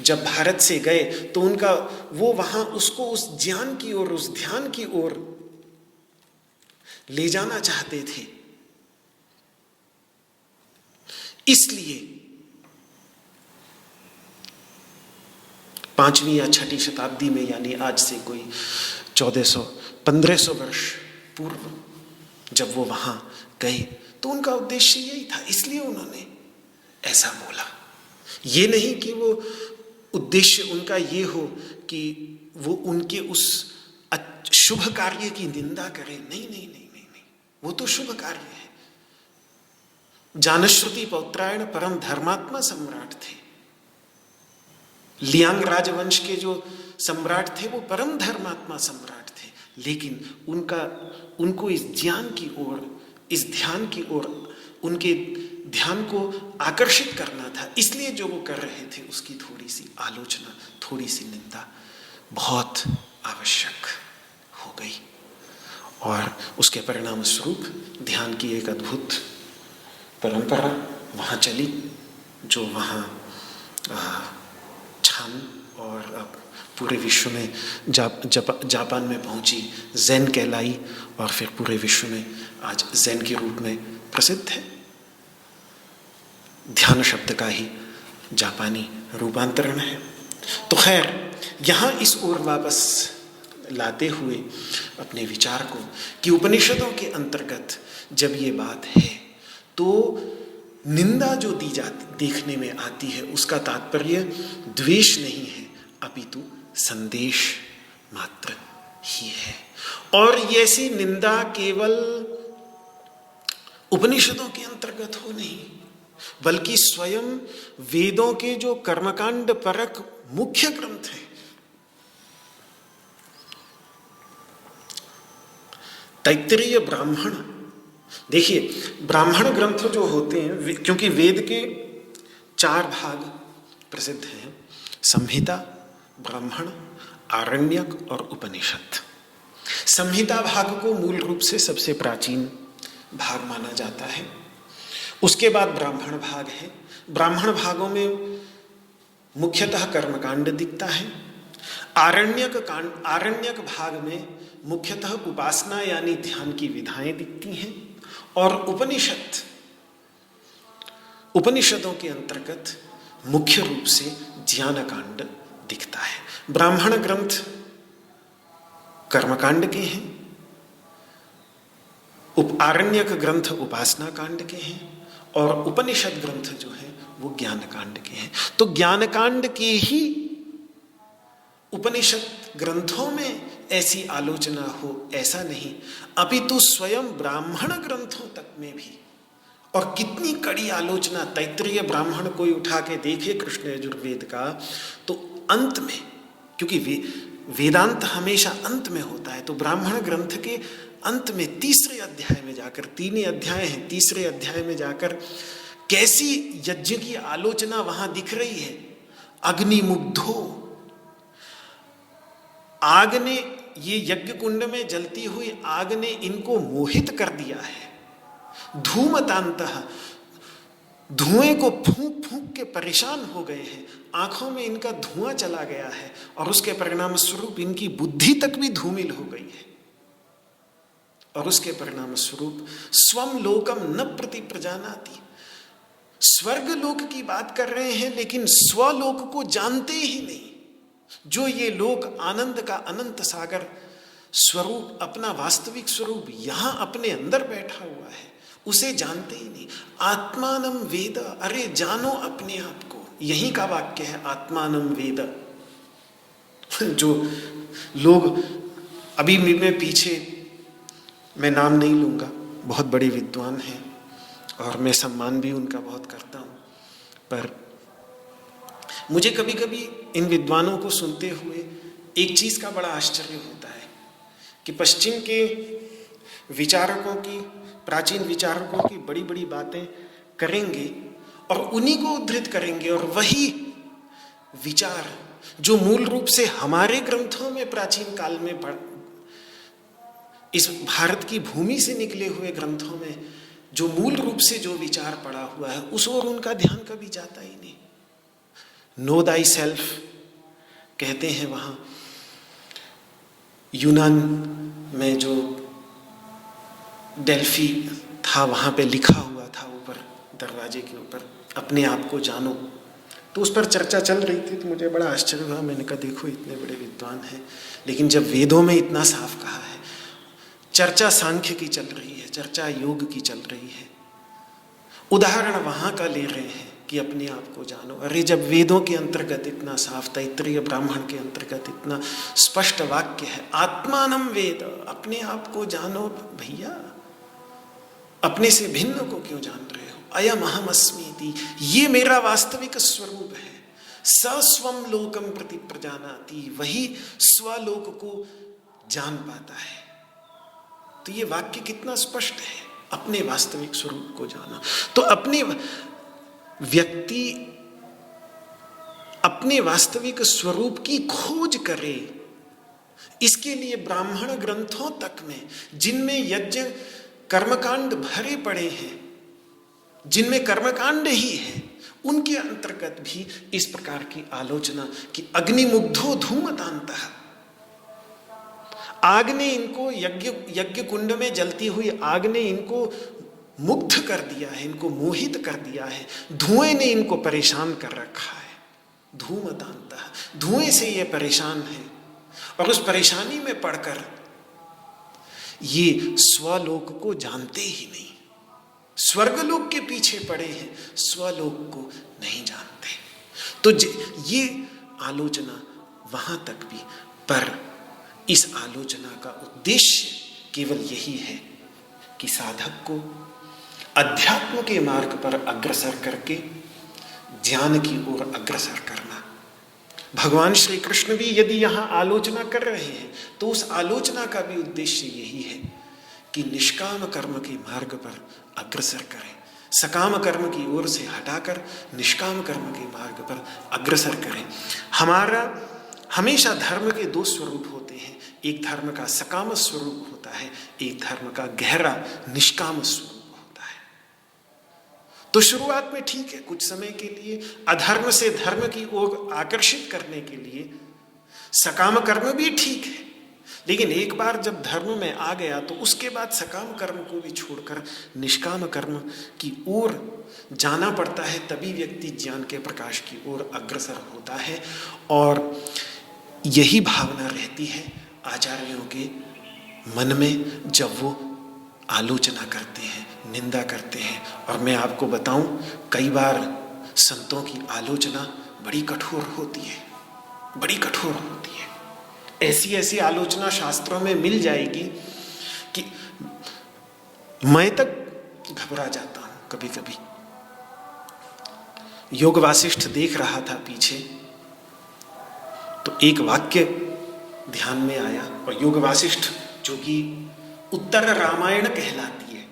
जब भारत से गए तो उनका वो वहां उसको उस ज्ञान की ओर, उस ध्यान की ओर ले जाना चाहते थे, इसलिए 5वीं या 6ठी शताब्दी में, यानी आज से कोई 1400-1500 वर्ष पूर्व जब वो वहां गए तो उनका उद्देश्य यही था, इसलिए उन्होंने ऐसा बोला। ये नहीं कि वो उद्देश्य उनका ये हो कि वो उनके उस शुभ कार्य की निंदा करें। नहीं, वो तो शुभ कार्य है। जानश्रुति पौत्रायण परम धर्मात्मा सम्राट थे। लियांग राजवंश के जो सम्राट थे वो परम धर्मात्मा सम्राट थे, लेकिन उनको इस ज्ञान की ओर, इस ध्यान की ओर, उनके ध्यान को आकर्षित करना था, इसलिए जो वो कर रहे थे उसकी थोड़ी सी आलोचना, थोड़ी सी निंदा बहुत आवश्यक हो गई। और उसके परिणाम स्वरूप ध्यान की एक अद्भुत परंपरा वहाँ चली, जो वहाँ छान और अब पूरे विश्व में जापान में पहुँची, ज़ेन कहलाई, और फिर पूरे विश्व में आज ज़ेन के रूप में प्रसिद्ध है। ध्यान शब्द का ही जापानी रूपांतरण है। तो खैर, यहाँ इस ओर वापस लाते हुए अपने विचार को कि उपनिषदों के अंतर्गत जब ये बात है तो निंदा जो दी जाती देखने में आती है उसका तात्पर्य द्वेष नहीं है, अपितु संदेश मात्र ही है। और ऐसी निंदा केवल उपनिषदों के अंतर्गत हो नहीं, बल्कि स्वयं वेदों के जो कर्मकांड परक मुख्य ग्रंथ हैं, तैत्तिरीय ब्राह्मण, देखिए ब्राह्मण ग्रंथ जो होते हैं, क्योंकि वेद के 4 भाग प्रसिद्ध हैं, संहिता, ब्राह्मण, आरण्यक और उपनिषद। संहिता भाग को मूल रूप से सबसे प्राचीन भाग माना जाता है। उसके बाद ब्राह्मण भाग है। ब्राह्मण भागों में मुख्यतः कर्मकांड दिखता है। आरण्यक भाग में मुख्यतः उपासना यानी ध्यान की विधाएं दिखती हैं। और उपनिषदों के अंतर्गत मुख्य रूप से ज्ञान कांड दिखता है। ब्राह्मण ग्रंथ कर्मकांड के हैं, आरण्यक ग्रंथ उपासना कांड के हैं, और उपनिषद ग्रंथ जो है वो ज्ञान कांड के हैं। तो ज्ञान कांड के ही उपनिषद ग्रंथों में ऐसी आलोचना हो ऐसा नहीं, अपितु स्वयं ब्राह्मण ग्रंथों तक में भी। और कितनी कड़ी आलोचना, तैत्तिरीय ब्राह्मण कोई उठा के देखे कृष्ण यजुर्वेद का, तो अंत में, क्योंकि वेदांत हमेशा अंत में होता है, तो ब्राह्मण ग्रंथ के अंत में 3रे अध्याय में जाकर, 3 ही अध्याय हैं, 3रे अध्याय में जाकर कैसी यज्ञ की आलोचना वहां दिख रही है। अग्निमुग्धो, आग ने, ये यज्ञ कुंड में जलती हुई आग ने इनको मोहित कर दिया है। धूमतांतः, धुएं को फूंक फूंक के परेशान हो गए हैं, आंखों में इनका धुआं चला गया है, और उसके परिणाम स्वरूप इनकी बुद्धि तक भी धूमिल हो गई है। और उसके परिणाम स्वरूप स्वम लोकम न प्रति प्रजानाति, स्वर्ग लोक की बात कर रहे हैं लेकिन स्वलोक को जानते ही नहीं। जो ये लोक आनंद का अनंत सागर स्वरूप, अपना वास्तविक स्वरूप यहां अपने अंदर बैठा हुआ है, उसे जानते ही नहीं। आत्मानम वेद, अरे जानो अपने आप को, यही का वाक्य है आत्मानम वेद। जो लोग अभी मैं पीछे, मैं नाम नहीं लूंगा, बहुत बड़े विद्वान हैं और मैं सम्मान भी उनका बहुत करता हूं, पर मुझे कभी कभी इन विद्वानों को सुनते हुए एक चीज का बड़ा आश्चर्य होता है कि पश्चिम के विचारकों की, प्राचीन विचारकों की बड़ी बड़ी बातें करेंगे और उन्हीं को उद्धृत करेंगे, और वही विचार जो मूल रूप से हमारे ग्रंथों में प्राचीन काल में, इस भारत की भूमि से निकले हुए ग्रंथों में जो मूल रूप से जो विचार पड़ा हुआ है, उस ओर उनका ध्यान कभी जाता ही नहीं। नो दाई सेल्फ कहते हैं वहां यूनान में, जो डेल्फी था वहां पे लिखा हुआ था ऊपर दरवाजे के ऊपर, अपने आप को जानो। तो उस पर चर्चा चल रही थी, तो मुझे बड़ा आश्चर्य हुआ। मैंने कहा देखो इतने बड़े विद्वान हैं, लेकिन जब वेदों में इतना साफ कहा है, चर्चा सांख्य की चल रही है, चर्चा योग की चल रही है, उदाहरण वहां का ले रहे हैं कि अपने आप को जानो। अरे जब वेदों के अंतर्गत इतना साफ, तैत्तिरीय ब्राह्मण के अंतर्गत इतना स्पष्ट वाक्य है, आत्मानम वेद, अपने आप को जानो, भैया अपने से भिन्न को क्यों जान रहे हो? अयम अहम अस्मीति, ये मेरा वास्तविक स्वरूप है। स स्वम लोकम प्रति प्रजानाति, वही स्वलोक को जान पाता है। तो ये वाक्य कितना स्पष्ट है, अपने वास्तविक स्वरूप को जाना। तो अपने व्यक्ति अपने वास्तविक स्वरूप की खोज करे। इसके लिए ब्राह्मण ग्रंथों तक में, जिनमें यज्ञ कर्मकांड भरे पड़े हैं, जिनमें कर्मकांड ही है, उनके अंतर्गत भी इस प्रकार की आलोचना कि अग्निमुग्धो धूमतांतः, आग ने इनको यज्ञ कुंड में जलती हुई आग ने इनको मुग्ध कर दिया है, इनको मोहित कर दिया है। धुएं ने इनको परेशान कर रखा है। धूमतांतः, धुएं से ये परेशान है और उस परेशानी में पड़कर ये स्वलोक को जानते ही नहीं, स्वर्गलोक के पीछे पड़े हैं, स्वलोक को नहीं जानते। तो ये आलोचना वहां तक भी, पर इस आलोचना का उद्देश्य केवल यही है कि साधक को अध्यात्म के मार्ग पर अग्रसर करके ज्ञान की ओर अग्रसर करना। भगवान श्री कृष्ण भी यदि यहाँ आलोचना कर रहे हैं तो उस आलोचना का भी उद्देश्य यही है कि निष्काम कर्म के मार्ग पर अग्रसर करें, सकाम कर्म की ओर से हटाकर निष्काम कर्म के मार्ग पर अग्रसर करें। हमारा हमेशा धर्म के दो स्वरूप होते हैं, एक धर्म का सकाम स्वरूप होता है, एक धर्म का गहरा निष्काम स्वरूप होता है। तो शुरुआत में ठीक है, कुछ समय के लिए अधर्म से धर्म की ओर आकर्षित करने के लिए सकाम कर्म भी ठीक है, लेकिन एक बार जब धर्म में आ गया तो उसके बाद सकाम कर्म को भी छोड़कर निष्काम कर्म की ओर जाना पड़ता है। तभी व्यक्ति ज्ञान के प्रकाश की ओर अग्रसर होता है। और यही भावना रहती है आचार्यों के मन में जब वो आलोचना करते हैं, निंदा करते हैं। और मैं आपको बताऊं, कई बार संतों की आलोचना बड़ी कठोर होती है, बड़ी कठोर होती है। ऐसी ऐसी आलोचना शास्त्रों में मिल जाएगी कि मैं तक घबरा जाता हूं कभी कभी। योग वासिष्ठ देख रहा था पीछे, तो एक वाक्य ध्यान में आया। और योग वासिष्ठ जो कि उत्तर रामायण कहलाती है,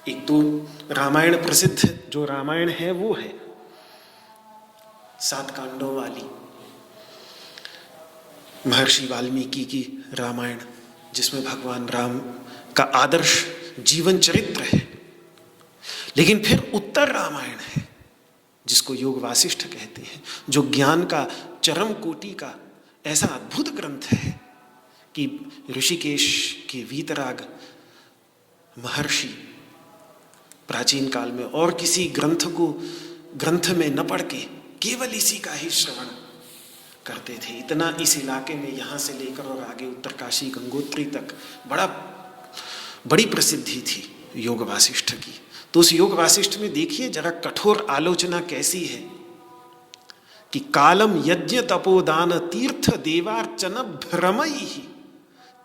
एक तो रामायण प्रसिद्ध जो रामायण है वो है 7 कांडों वाली महर्षि वाल्मीकि की रामायण, जिसमें भगवान राम का आदर्श जीवन चरित्र है। लेकिन फिर उत्तर रामायण है जिसको योग वासिष्ठ कहते हैं, जो ज्ञान का चरम कोटि का ऐसा अद्भुत ग्रंथ है कि ऋषिकेश के वीतराग महर्षि प्राचीन काल में और किसी ग्रंथ में न पढ़ के केवल इसी का ही श्रवण करते थे। इतना इस इलाके में यहाँ से लेकर और आगे उत्तरकाशी गंगोत्री तक बड़ी प्रसिद्धि थी योग वासिष्ठ की। तो उस योग वासिष्ठ में देखिए जरा कठोर आलोचना कैसी है कि कालम यज्ञ तपोदान तीर्थ देवार्चन भ्रमई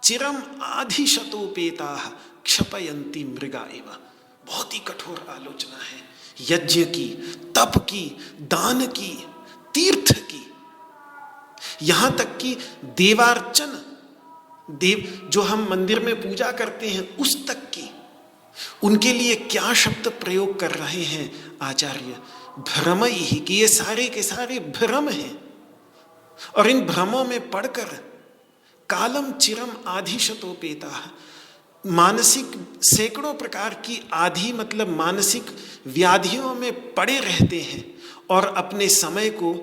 चिरम आधिशतोपेता क्षपयंती मृगा एव। बहुत ही कठोर आलोचना है यज्ञ की, तप की, दान की, तीर्थ की, यहां तक कि देवार्चन, देव जो हम मंदिर में पूजा करते हैं उस तक की। उनके लिए क्या शब्द प्रयोग कर रहे हैं आचार्य, भ्रमई ही, कि ये सारे के सारे भ्रम हैं। और इन भ्रमों में पढ़कर कालम चिरम आधिशतोपेता, मानसिक सैकड़ों प्रकार की आधि मतलब मानसिक व्याधियों में पड़े रहते हैं और अपने समय को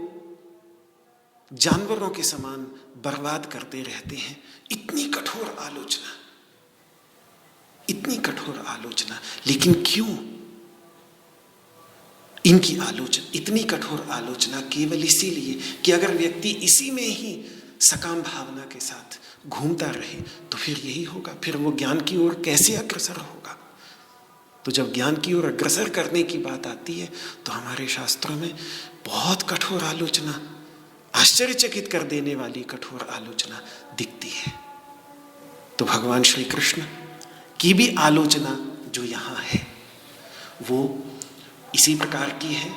जानवरों के समान बर्बाद करते रहते हैं। इतनी कठोर आलोचना, इतनी कठोर आलोचना। लेकिन क्यों इनकी आलोचना, इतनी कठोर आलोचना? केवल इसीलिए कि अगर व्यक्ति इसी में ही सकाम भावना के साथ घूमता रहे तो फिर यही होगा, फिर वो ज्ञान की ओर कैसे अग्रसर होगा। तो जब ज्ञान की ओर अग्रसर करने की बात आती है तो हमारे शास्त्रों में बहुत कठोर आलोचना, आश्चर्यचकित कर देने वाली कठोर आलोचना दिखती है। तो भगवान श्री कृष्ण की भी आलोचना जो यहाँ है वो इसी प्रकार की है।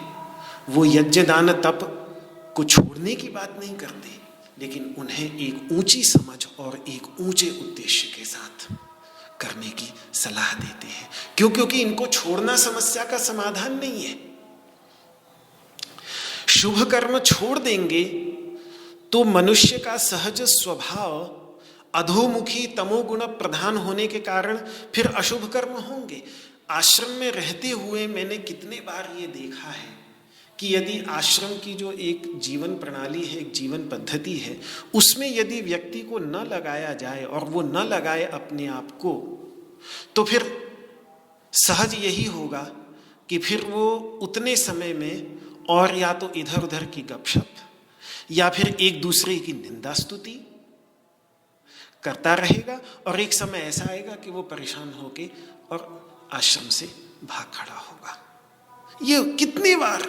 वो यज्ञ दान तप को छोड़ने की बात नहीं करते, लेकिन उन्हें एक ऊंची समझ और एक ऊंचे उद्देश्य के साथ करने की सलाह देते हैं। क्यों? क्योंकि इनको छोड़ना समस्या का समाधान नहीं है। शुभ कर्म छोड़ देंगे तो मनुष्य का सहज स्वभाव अधोमुखी तमोगुण प्रधान होने के कारण फिर अशुभ कर्म होंगे। आश्रम में रहते हुए मैंने कितने बार ये देखा है कि यदि आश्रम की जो एक जीवन प्रणाली है, एक जीवन पद्धति है, उसमें यदि व्यक्ति को न लगाया जाए और वो न लगाए अपने आप को, तो फिर सहज यही होगा कि फिर वो उतने समय में और या तो इधर उधर की गपशप या फिर एक दूसरे की निंदा स्तुति करता रहेगा, और एक समय ऐसा आएगा कि वो परेशान होके और आश्रम से भाग खड़ा होगा। ये कितने बार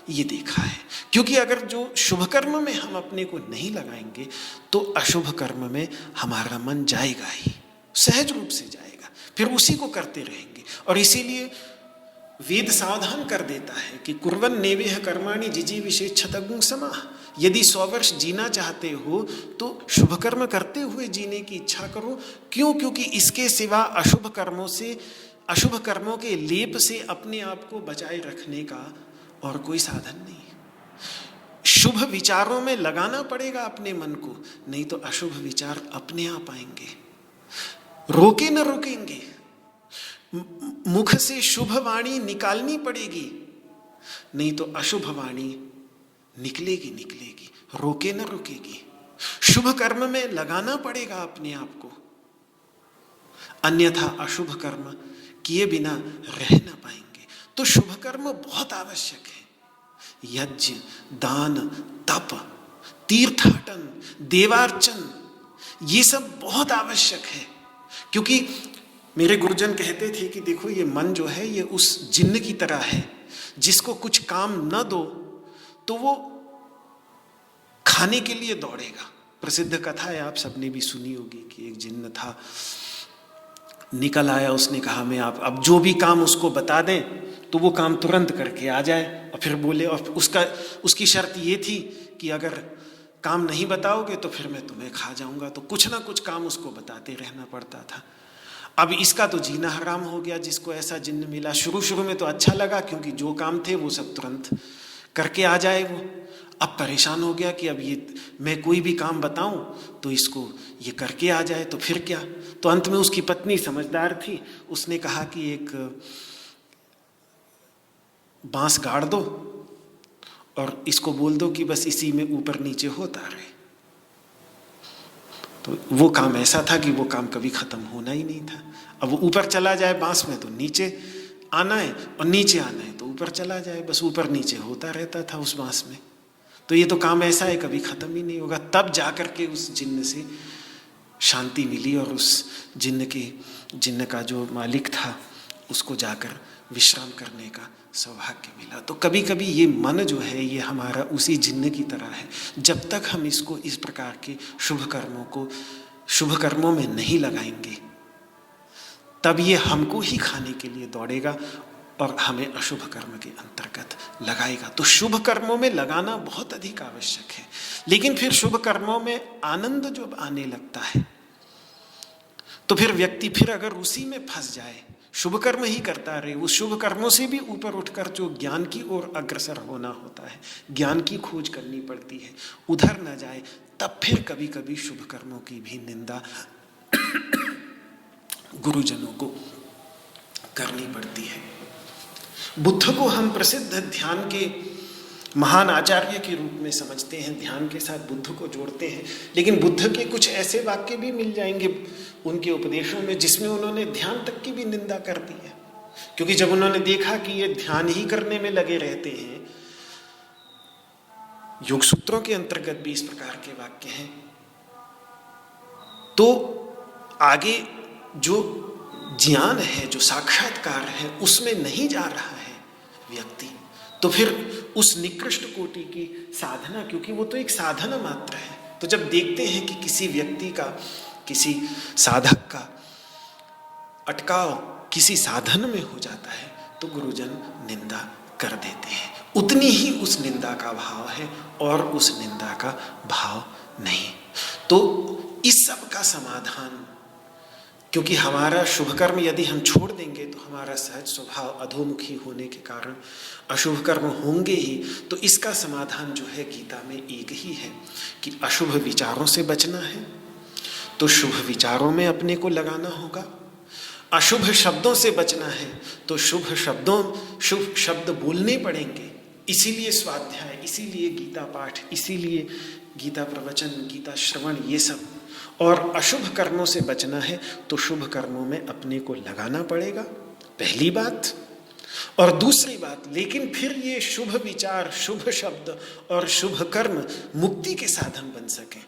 ये देखा है। क्योंकि अगर जो शुभ कर्म में हम अपने को नहीं लगाएंगे तो अशुभ कर्म में हमारा मन जाएगा ही, सहज रूप से जाएगा, फिर उसी को करते रहेंगे। और इसीलिए वेद सावधान कर देता है कि कुर्वन् नेवेह कर्माणि जिजीविषेच्छतगुं समाः। यदि 100 वर्ष जीना चाहते हो तो शुभ कर्म करते हुए जीने की इच्छा करो। क्यों? क्योंकि इसके सिवा अशुभ कर्मों के लेप से अपने आप को बचाए रखने का और कोई साधन नहीं है। शुभ विचारों में लगाना पड़ेगा अपने मन को, नहीं तो अशुभ विचार अपने आप आएंगे, रोके न रुकेंगे। मुख से शुभ वाणी निकालनी पड़ेगी, नहीं तो अशुभ वाणी निकलेगी, रोके न रुकेगी। शुभ कर्म में लगाना पड़ेगा अपने आप को, अन्यथा अशुभ कर्म किए बिना रह न पाएंगे। तो शुभ कर्म बहुत आवश्यक है। यज्ञ, दान, तप, तीर्थाटन, देवार्चन, ये सब बहुत आवश्यक है। क्योंकि मेरे गुरुजन कहते थे कि देखो ये मन जो है ये उस जिन्न की तरह है, जिसको कुछ काम न दो तो वो खाने के लिए दौड़ेगा। प्रसिद्ध कथा है, आप सबने भी सुनी होगी कि एक जिन्न था, निकल आया, उसने कहा मैं आप अब जो भी काम उसको बता दें तो वो काम तुरंत करके आ जाए। और फिर बोले, और उसकी शर्त ये थी कि अगर काम नहीं बताओगे तो फिर मैं तुम्हें खा जाऊंगा। तो कुछ ना कुछ काम उसको बताते रहना पड़ता था। अब इसका तो जीना हराम हो गया जिसको ऐसा जिन्न मिला। शुरू में तो अच्छा लगा क्योंकि जो काम थे वो सब तुरंत करके आ जाए वो। अब परेशान हो गया कि अब ये मैं कोई भी काम बताऊं तो इसको ये करके आ जाए तो फिर क्या। तो अंत में उसकी पत्नी समझदार थी, उसने कहा कि एक बांस गाड़ दो और इसको बोल दो कि बस इसी में ऊपर नीचे होता रहे। तो वो काम ऐसा था कि वो काम कभी खत्म होना ही नहीं था। अब वो ऊपर चला जाए बांस में तो नीचे आना है, और नीचे आना है तो ऊपर चला जाए, बस ऊपर नीचे होता रहता था उस बांस में। तो ये तो काम ऐसा है कभी खत्म ही नहीं होगा। तब जाकर के उस जिन्न से शांति मिली और उस जिन्न का जो मालिक था उसको जाकर विश्राम करने का सौभाग्य मिला। तो कभी कभी ये मन जो है ये हमारा उसी जिन्न की तरह है। जब तक हम इसको इस प्रकार के शुभ कर्मों में नहीं लगाएंगे तब ये हमको ही खाने के लिए दौड़ेगा और हमें अशुभ कर्म के अंतर्गत लगाएगा। तो शुभ कर्मों में लगाना बहुत अधिक आवश्यक है। लेकिन फिर शुभ कर्मों में आनंद जब आने लगता है तो फिर व्यक्ति फिर अगर उसी में फंस जाए, शुभ कर्म ही करता रहे, उस शुभ कर्मों से भी ऊपर उठकर जो ज्ञान की ओर अग्रसर होना होता है, ज्ञान की खोज करनी पड़ती है, उधर न जाए, तब फिर कभी कभी शुभ कर्मों की भी निंदा गुरुजनों को करनी पड़ती है। बुद्ध को हम प्रसिद्ध ध्यान के महान आचार्य के रूप में समझते हैं, ध्यान के साथ बुद्ध को जोड़ते हैं। लेकिन बुद्ध के कुछ ऐसे वाक्य भी मिल जाएंगे उनके उपदेशों में जिसमें उन्होंने ध्यान तक की भी निंदा कर दी है। क्योंकि जब उन्होंने देखा कि ये ध्यान ही करने में लगे रहते हैं, योग सूत्रों के अंतर्गत भी इस प्रकार के वाक्य हैं, तो आगे जो ज्ञान है, जो साक्षात्कार है, उसमें नहीं जा रहा है व्यक्ति, तो फिर उस निकृष्ट कोटि की साधना, क्योंकि वो तो एक साधना मात्र है, तो जब देखते हैं कि किसी व्यक्ति का, किसी साधक का अटकाव किसी साधन में हो जाता है तो गुरुजन निंदा कर देते हैं, उतनी ही उस निंदा का भाव है और उस निंदा का भाव नहीं। तो इस सब का समाधान, क्योंकि हमारा शुभ कर्म यदि हम छोड़ देंगे तो हमारा सहज स्वभाव अधोमुखी होने के कारण अशुभ कर्म होंगे ही। तो इसका समाधान जो है गीता में एक ही है कि अशुभ विचारों से बचना है तो शुभ विचारों में अपने को लगाना होगा, अशुभ शब्दों से बचना है तो शुभ शब्द बोलने पड़ेंगे। इसीलिए स्वाध्याय, इसीलिए गीता पाठ, इसीलिए गीता प्रवचन, गीता श्रवण, ये सब। और अशुभ कर्मों से बचना है तो शुभ कर्मों में अपने को लगाना पड़ेगा, पहली बात। और दूसरी बात, लेकिन फिर ये शुभ विचार, शुभ शब्द और शुभ कर्म मुक्ति के साधन बन सकें,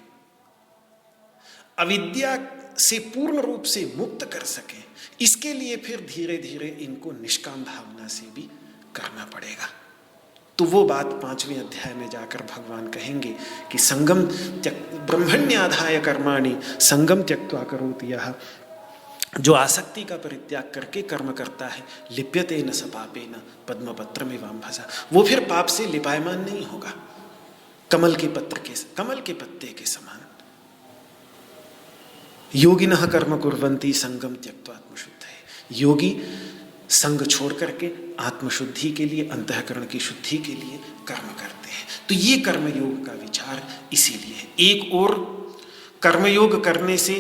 अविद्या से पूर्ण रूप से मुक्त कर सकें, इसके लिए फिर धीरे धीरे इनको निष्काम भावना से भी करना पड़ेगा। तो वो बात 5वें अध्याय में जाकर भगवान कहेंगे कि संगम ब्रह्मण्याधाय कर्माणि संगम त्यक्त्वा करोति यः, जो आसक्ति का परित्याग करके कर्म करता है, लिप्यते न स पापेन पद्मपत्रमिवाम्भसा, वो फिर पाप से लिपायमान नहीं होगा, कमल के पत्ते के समान। योगिनः कर्म कुर्वन्ति संगम त्यक्त्वा आत्मशुद्धये, योगी संग छोड़ करके आत्मशुद्धि के लिए, अंतःकरण की शुद्धि के लिए कर्म करते हैं। तो ये कर्मयोग का विचार इसीलिए है। एक और कर्मयोग करने से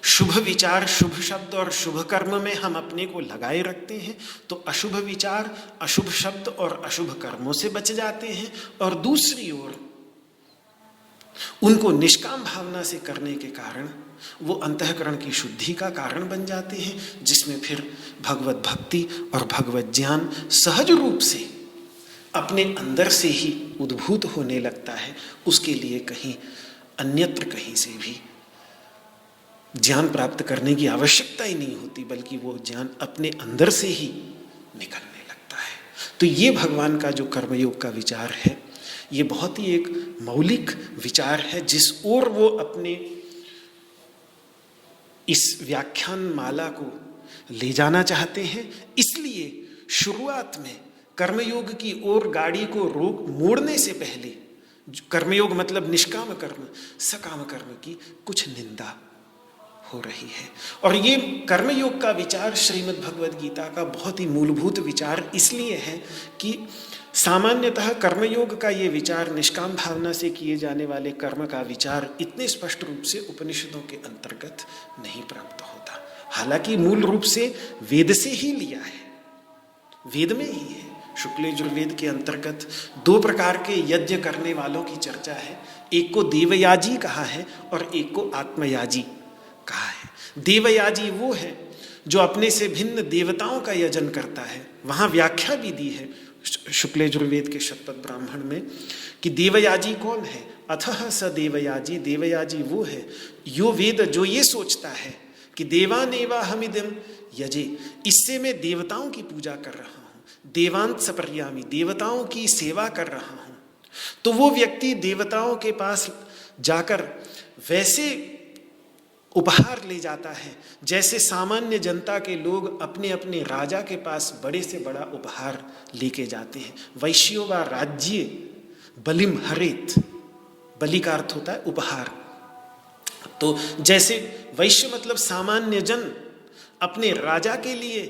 शुभ विचार, शुभ शब्द और शुभ कर्म में हम अपने को लगाए रखते हैं तो अशुभ विचार, अशुभ शब्द और अशुभ कर्मों से बच जाते हैं। और दूसरी ओर उनको निष्काम भावना से करने के कारण वो अंतःकरण की शुद्धि का कारण बन जाते हैं, जिसमें फिर भगवत भक्ति और भगवत ज्ञान सहज रूप से अपने अंदर से ही उद्भूत होने लगता है। उसके लिए कहीं अन्यत्र कहीं से भी ज्ञान प्राप्त करने की आवश्यकता ही नहीं होती, बल्कि वो ज्ञान अपने अंदर से ही निकलने लगता है। तो ये भगवान का जो कर्मयोग का विचार है, ये बहुत ही एक मौलिक विचार है, जिस ओर वो अपने इस व्याख्यान माला को ले जाना चाहते हैं। इसलिए शुरुआत में कर्मयोग की ओर गाड़ी को मोड़ने से पहले, कर्मयोग मतलब निष्काम कर्म, सकाम कर्म की कुछ निंदा हो रही है। और ये कर्मयोग का विचार श्रीमद् भगवद गीता का बहुत ही मूलभूत विचार इसलिए है कि सामान्यतः कर्मयोग का ये विचार, निष्काम भावना से किए जाने वाले कर्म का विचार इतने स्पष्ट रूप से उपनिषदों के अंतर्गत नहीं प्राप्त होता। हालांकि मूल रूप से वेद से ही लिया है, वेद में ही है। शुक्ल यजुर्वेद के अंतर्गत 2 प्रकार के यज्ञ करने वालों की चर्चा है, एक को देवयाजी कहा है और एक को आत्मयाजी कहा है। देवयाजी वो है जो अपने से भिन्न देवताओं का यजन करता है। वहाँ व्याख्या भी दी है शुक्ल यजुर्वेद के शतपथ ब्राह्मण में कि देवयाजी कौन है। अथः स देवयाजी, देवयाजी वो है यो वेद जो ये सोचता है कि देवानेवा हमिदम यजे, इससे मैं देवताओं की पूजा कर रहा हूँ, देवांत सपर्यामी, देवताओं की सेवा कर रहा हूँ। तो वो व्यक्ति देवताओं के पास जाकर वैसे उपहार ले जाता है जैसे सामान्य जनता के लोग अपने अपने राजा के पास बड़े से बड़ा उपहार लेके जाते हैं। वैश्यो वा राज्य बलिम हरेत, बलि का अर्थ होता है उपहार। तो जैसे वैश्य मतलब सामान्य जन अपने राजा के लिए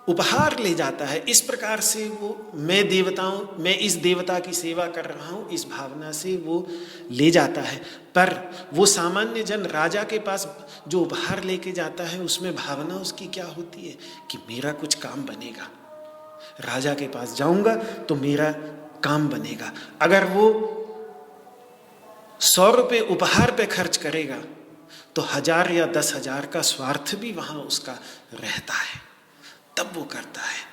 उपहार ले जाता है, इस प्रकार से वो मैं इस देवता की सेवा कर रहा हूँ, इस भावना से वो ले जाता है। पर वो सामान्य जन राजा के पास जो उपहार लेके जाता है उसमें भावना उसकी क्या होती है कि मेरा कुछ काम बनेगा, राजा के पास जाऊंगा तो मेरा काम बनेगा। अगर वो 100 रुपये उपहार पे खर्च करेगा तो 1000 या 10,000 का स्वार्थ भी वहां उसका रहता है, तब वो करता है।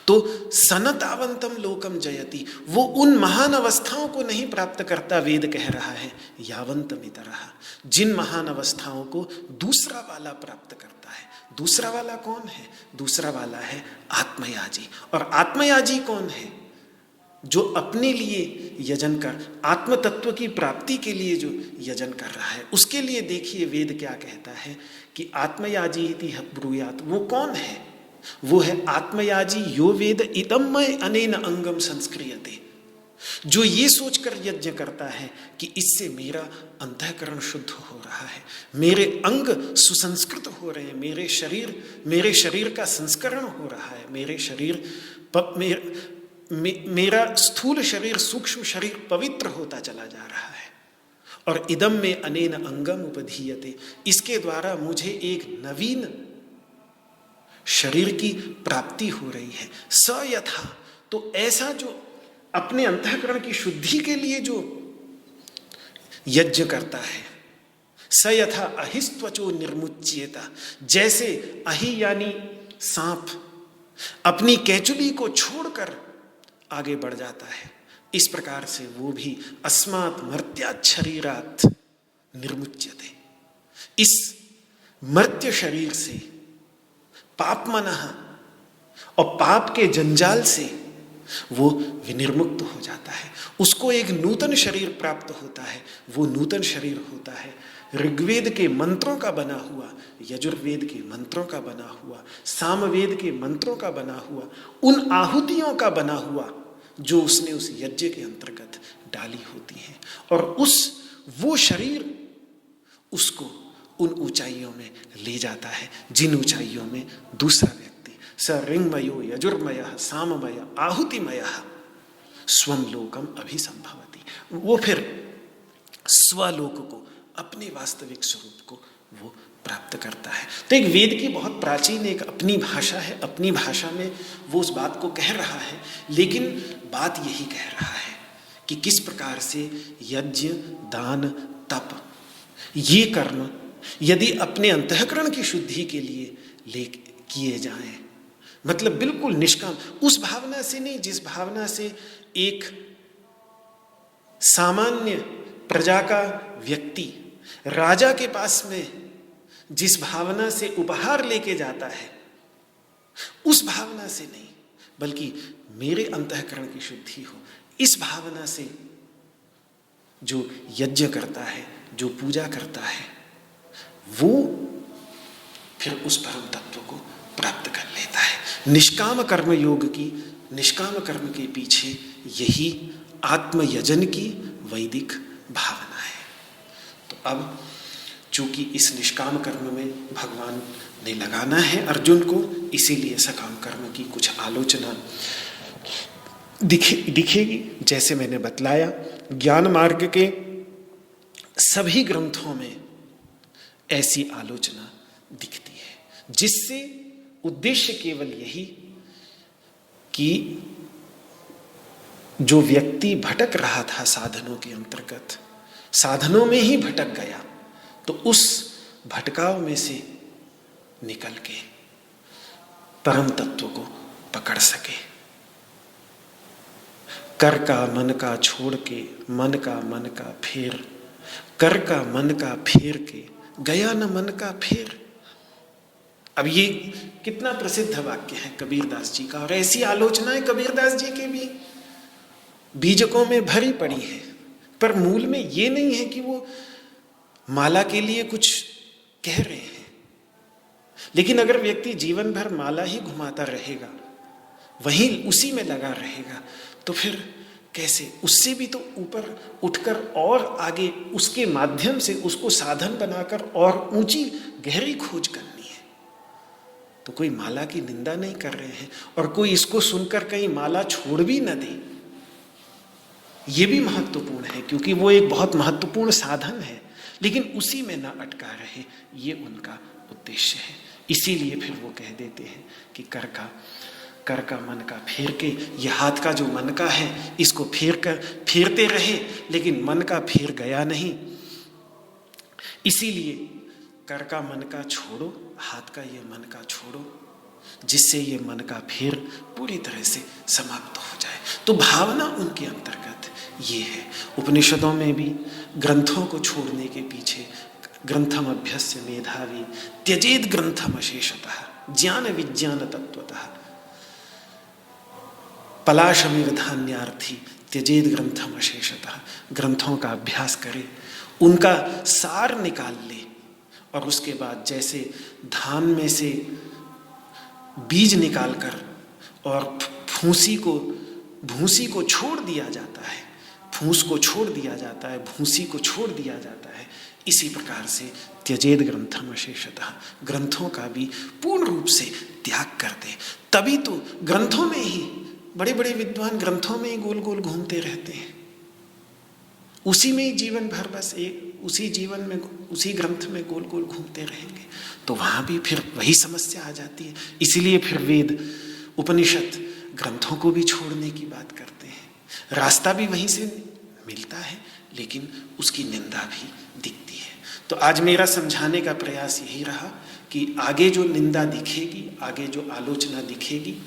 तो सनतावंतम लोकम जयति, वो उन महान अवस्थाओं को नहीं प्राप्त करता, वेद कह रहा है यावंतम इतरः, जिन महान अवस्थाओं को दूसरा वाला प्राप्त करता है। दूसरा वाला कौन है? दूसरा वाला है आत्मयाजी। और आत्मयाजी कौन है? जो अपने लिए यजन कर, आत्म तत्व की प्राप्ति के लिए जो यजन कर रहा है। उसके लिए देखिए वेद क्या कहता है कि आत्मयाजी इति ब्रूयात, वो कौन है? वो है आत्मयाजी यो वेद इदम मय अनेन अंगम संस्क्रियते। जो ये सोचकर यज्ञ करता है कि इससे मेरा अंतःकरण शुद्ध हो रहा है, मेरे अंग सुसंस्कृत हो रहे हैं, मेरे शरीर का संस्करण हो रहा है, मेरा स्थूल शरीर सूक्ष्म शरीर पवित्र होता चला जा रहा है। और इदम में अनेन अंगम उपधीयते, इसके द्वारा मुझे एक नवीन शरीर की प्राप्ति हो रही है। स यथा, तो ऐसा जो अपने अंतःकरण की शुद्धि के लिए जो यज्ञ करता है, स यथा अहिस्त्वचो निर्मुच्येता, जैसे अहि यानी सांप अपनी कैचुली को छोड़कर आगे बढ़ जाता है, इस प्रकार से वो भी अस्मात् मर्त्यात् शरीरात् निर्मुच्यते, इस मर्त्य शरीर से, पापमनः और पाप के जंजाल से वो विनिर्मुक्त हो जाता है। उसको एक नूतन शरीर प्राप्त होता है। वो नूतन शरीर होता है ऋग्वेद के मंत्रों का बना हुआ, यजुर्वेद के मंत्रों का बना हुआ, सामवेद के मंत्रों का बना हुआ, उन आहुतियों का बना हुआ जो उसने उस यज्ञ के अंतर्गत डाली होती हैं। और वो शरीर उसको उन ऊंचाइयों में ले जाता है जिन ऊंचाइयों में दूसरा व्यक्ति स ऋङ्मयो यजुर्मयः साममय आहुतिमयः स्वम लोकम अभिसंभवति, वो फिर स्वलोक को, अपने वास्तविक स्वरूप को वो प्राप्त करता है। तो एक वेद की बहुत प्राचीन एक अपनी भाषा है, अपनी भाषा में वो उस बात को कह रहा है, लेकिन बात यही कह रहा है कि किस प्रकार से यज्ञ दान तप ये कर्म यदि अपने अंतःकरण की शुद्धि के लिए किए जाएं, मतलब बिल्कुल निष्काम, उस भावना से नहीं जिस भावना से एक सामान्य प्रजा का व्यक्ति राजा के पास में जिस भावना से उपहार लेके जाता है, उस भावना से नहीं, बल्कि मेरे अंतःकरण की शुद्धि हो, इस भावना से जो यज्ञ करता है, जो पूजा करता है, वो फिर उस परम तत्व को प्राप्त कर लेता है। निष्काम कर्म योग की, निष्काम कर्म के पीछे यही आत्मयजन की वैदिक भावना है। तो अब चूंकि इस निष्काम कर्म में भगवान ने लगाना है अर्जुन को, इसीलिए सकाम कर्म की कुछ आलोचना दिखेगी। जैसे मैंने बतलाया, ज्ञान मार्ग के सभी ग्रंथों में ऐसी आलोचना दिखती है, जिससे उद्देश्य केवल यही कि जो व्यक्ति भटक रहा था साधनों के अंतर्गत, साधनों में ही भटक गया, तो उस भटकाव में से निकल के परम तत्व को पकड़ सके। कर का मन का छोड़ के मन का फेर, कर का मन का फेर के गया न मन का फेर। अब ये कितना प्रसिद्ध वाक्य है कबीरदास जी का, और ऐसी आलोचनाएं कबीरदास जी के भी बीजकों में भरी पड़ी है, पर मूल में ये नहीं है कि वो माला के लिए कुछ कह रहे हैं। लेकिन अगर व्यक्ति जीवन भर माला ही घुमाता रहेगा, वहीं उसी में लगा रहेगा, तो फिर कैसे? उससे भी तो ऊपर उठकर और आगे उसके माध्यम से उसको साधन बनाकर और ऊंची गहरी खोज करनी है। तो कोई माला की निंदा नहीं कर रहे हैं, और कोई इसको सुनकर कहीं माला छोड़ भी न दे, ये भी महत्वपूर्ण है, क्योंकि वो एक बहुत महत्वपूर्ण साधन है, लेकिन उसी में ना अटका रहे, ये उनका उद्देश्य है। इसीलिए फिर वो कह देते हैं कि कर का मन का फेर के, ये हाथ का जो मन का है इसको फेरते रहे, लेकिन मन का फेर गया नहीं। इसीलिए कर का मन का छोड़ो, हाथ का ये मन का छोड़ो, जिससे ये मन का फेर पूरी तरह से समाप्त हो जाए। तो भावना उनके अंतर्गत ये है। उपनिषदों में भी ग्रंथों को छोड़ने के पीछे ग्रंथम अभ्यस्य मेधावी त्यजेद ग्रंथम अशेषतः ज्ञान विज्ञान तत्वतः पलाशमिव धान्यार्थी त्यजेद ग्रंथम अशेषतः। ग्रंथों का अभ्यास करे, उनका सार निकाल ले, और उसके बाद जैसे धान में से बीज निकालकर और भूसी को छोड़ दिया जाता है, फूस को छोड़ दिया जाता है, भूसी को छोड़ दिया जाता है। इसी प्रकार से त्यजेद ग्रंथम अशेषतः, ग्रंथों का भी पूर्ण रूप से त्याग कर दे। तभी तो ग्रंथों में ही बड़े बड़े विद्वान ग्रंथों में ही गोल गोल घूमते रहते हैं, उसी में ही जीवन भर बस उसी जीवन में उसी ग्रंथ में गोल गोल घूमते रहेंगे, तो वहाँ भी फिर वही समस्या आ जाती है। इसीलिए फिर वेद उपनिषद ग्रंथों को भी छोड़ने की बात करते हैं। रास्ता भी वहीं से मिलता है, लेकिन उसकी निंदा भी दिखती है। तो आज मेरा समझाने का प्रयास यही रहा कि आगे जो निंदा दिखेगी, आगे जो आलोचना दिखेगी,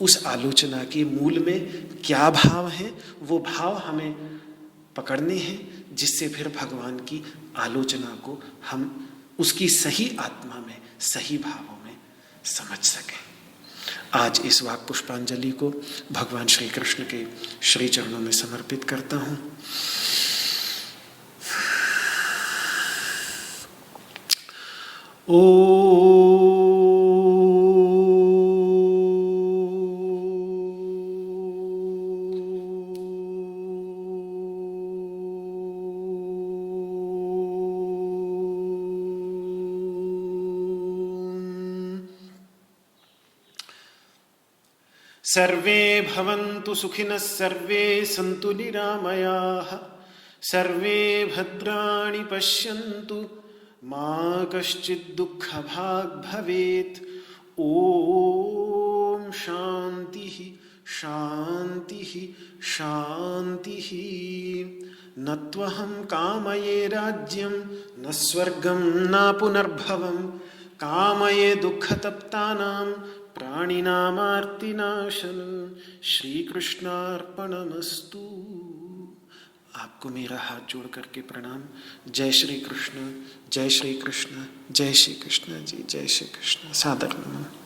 उस आलोचना के मूल में क्या भाव है, वो भाव हमें पकड़ने हैं, जिससे फिर भगवान की आलोचना को हम उसकी सही आत्मा में, सही भावों में समझ सकें। आज इस वाक पुष्पांजलि को भगवान श्री कृष्ण के श्री चरणों में समर्पित करता हूँ। ओ सर्वे भवन्तु सुखिनः, सर्वे सन्तु निरामयाः, सर्वे भद्राणि पश्यन्तु, मा कश्चित् दुःखभाग् भवेत्। ॐ शान्तिः शान्तिः शान्तिः। न त्वहं कामये राज्यं, न स्वर्गं न पुनर्भवं, कामये दुःखतप्तानां प्राणिनामार्तिनाशन। श्री कृष्णार्पणमस्तु। आपको मेरा हाथ जोड़ करके प्रणाम। जय श्री कृष्ण, जय श्री कृष्ण, जय श्री कृष्ण जी, जय श्री कृष्ण। सादर नमः।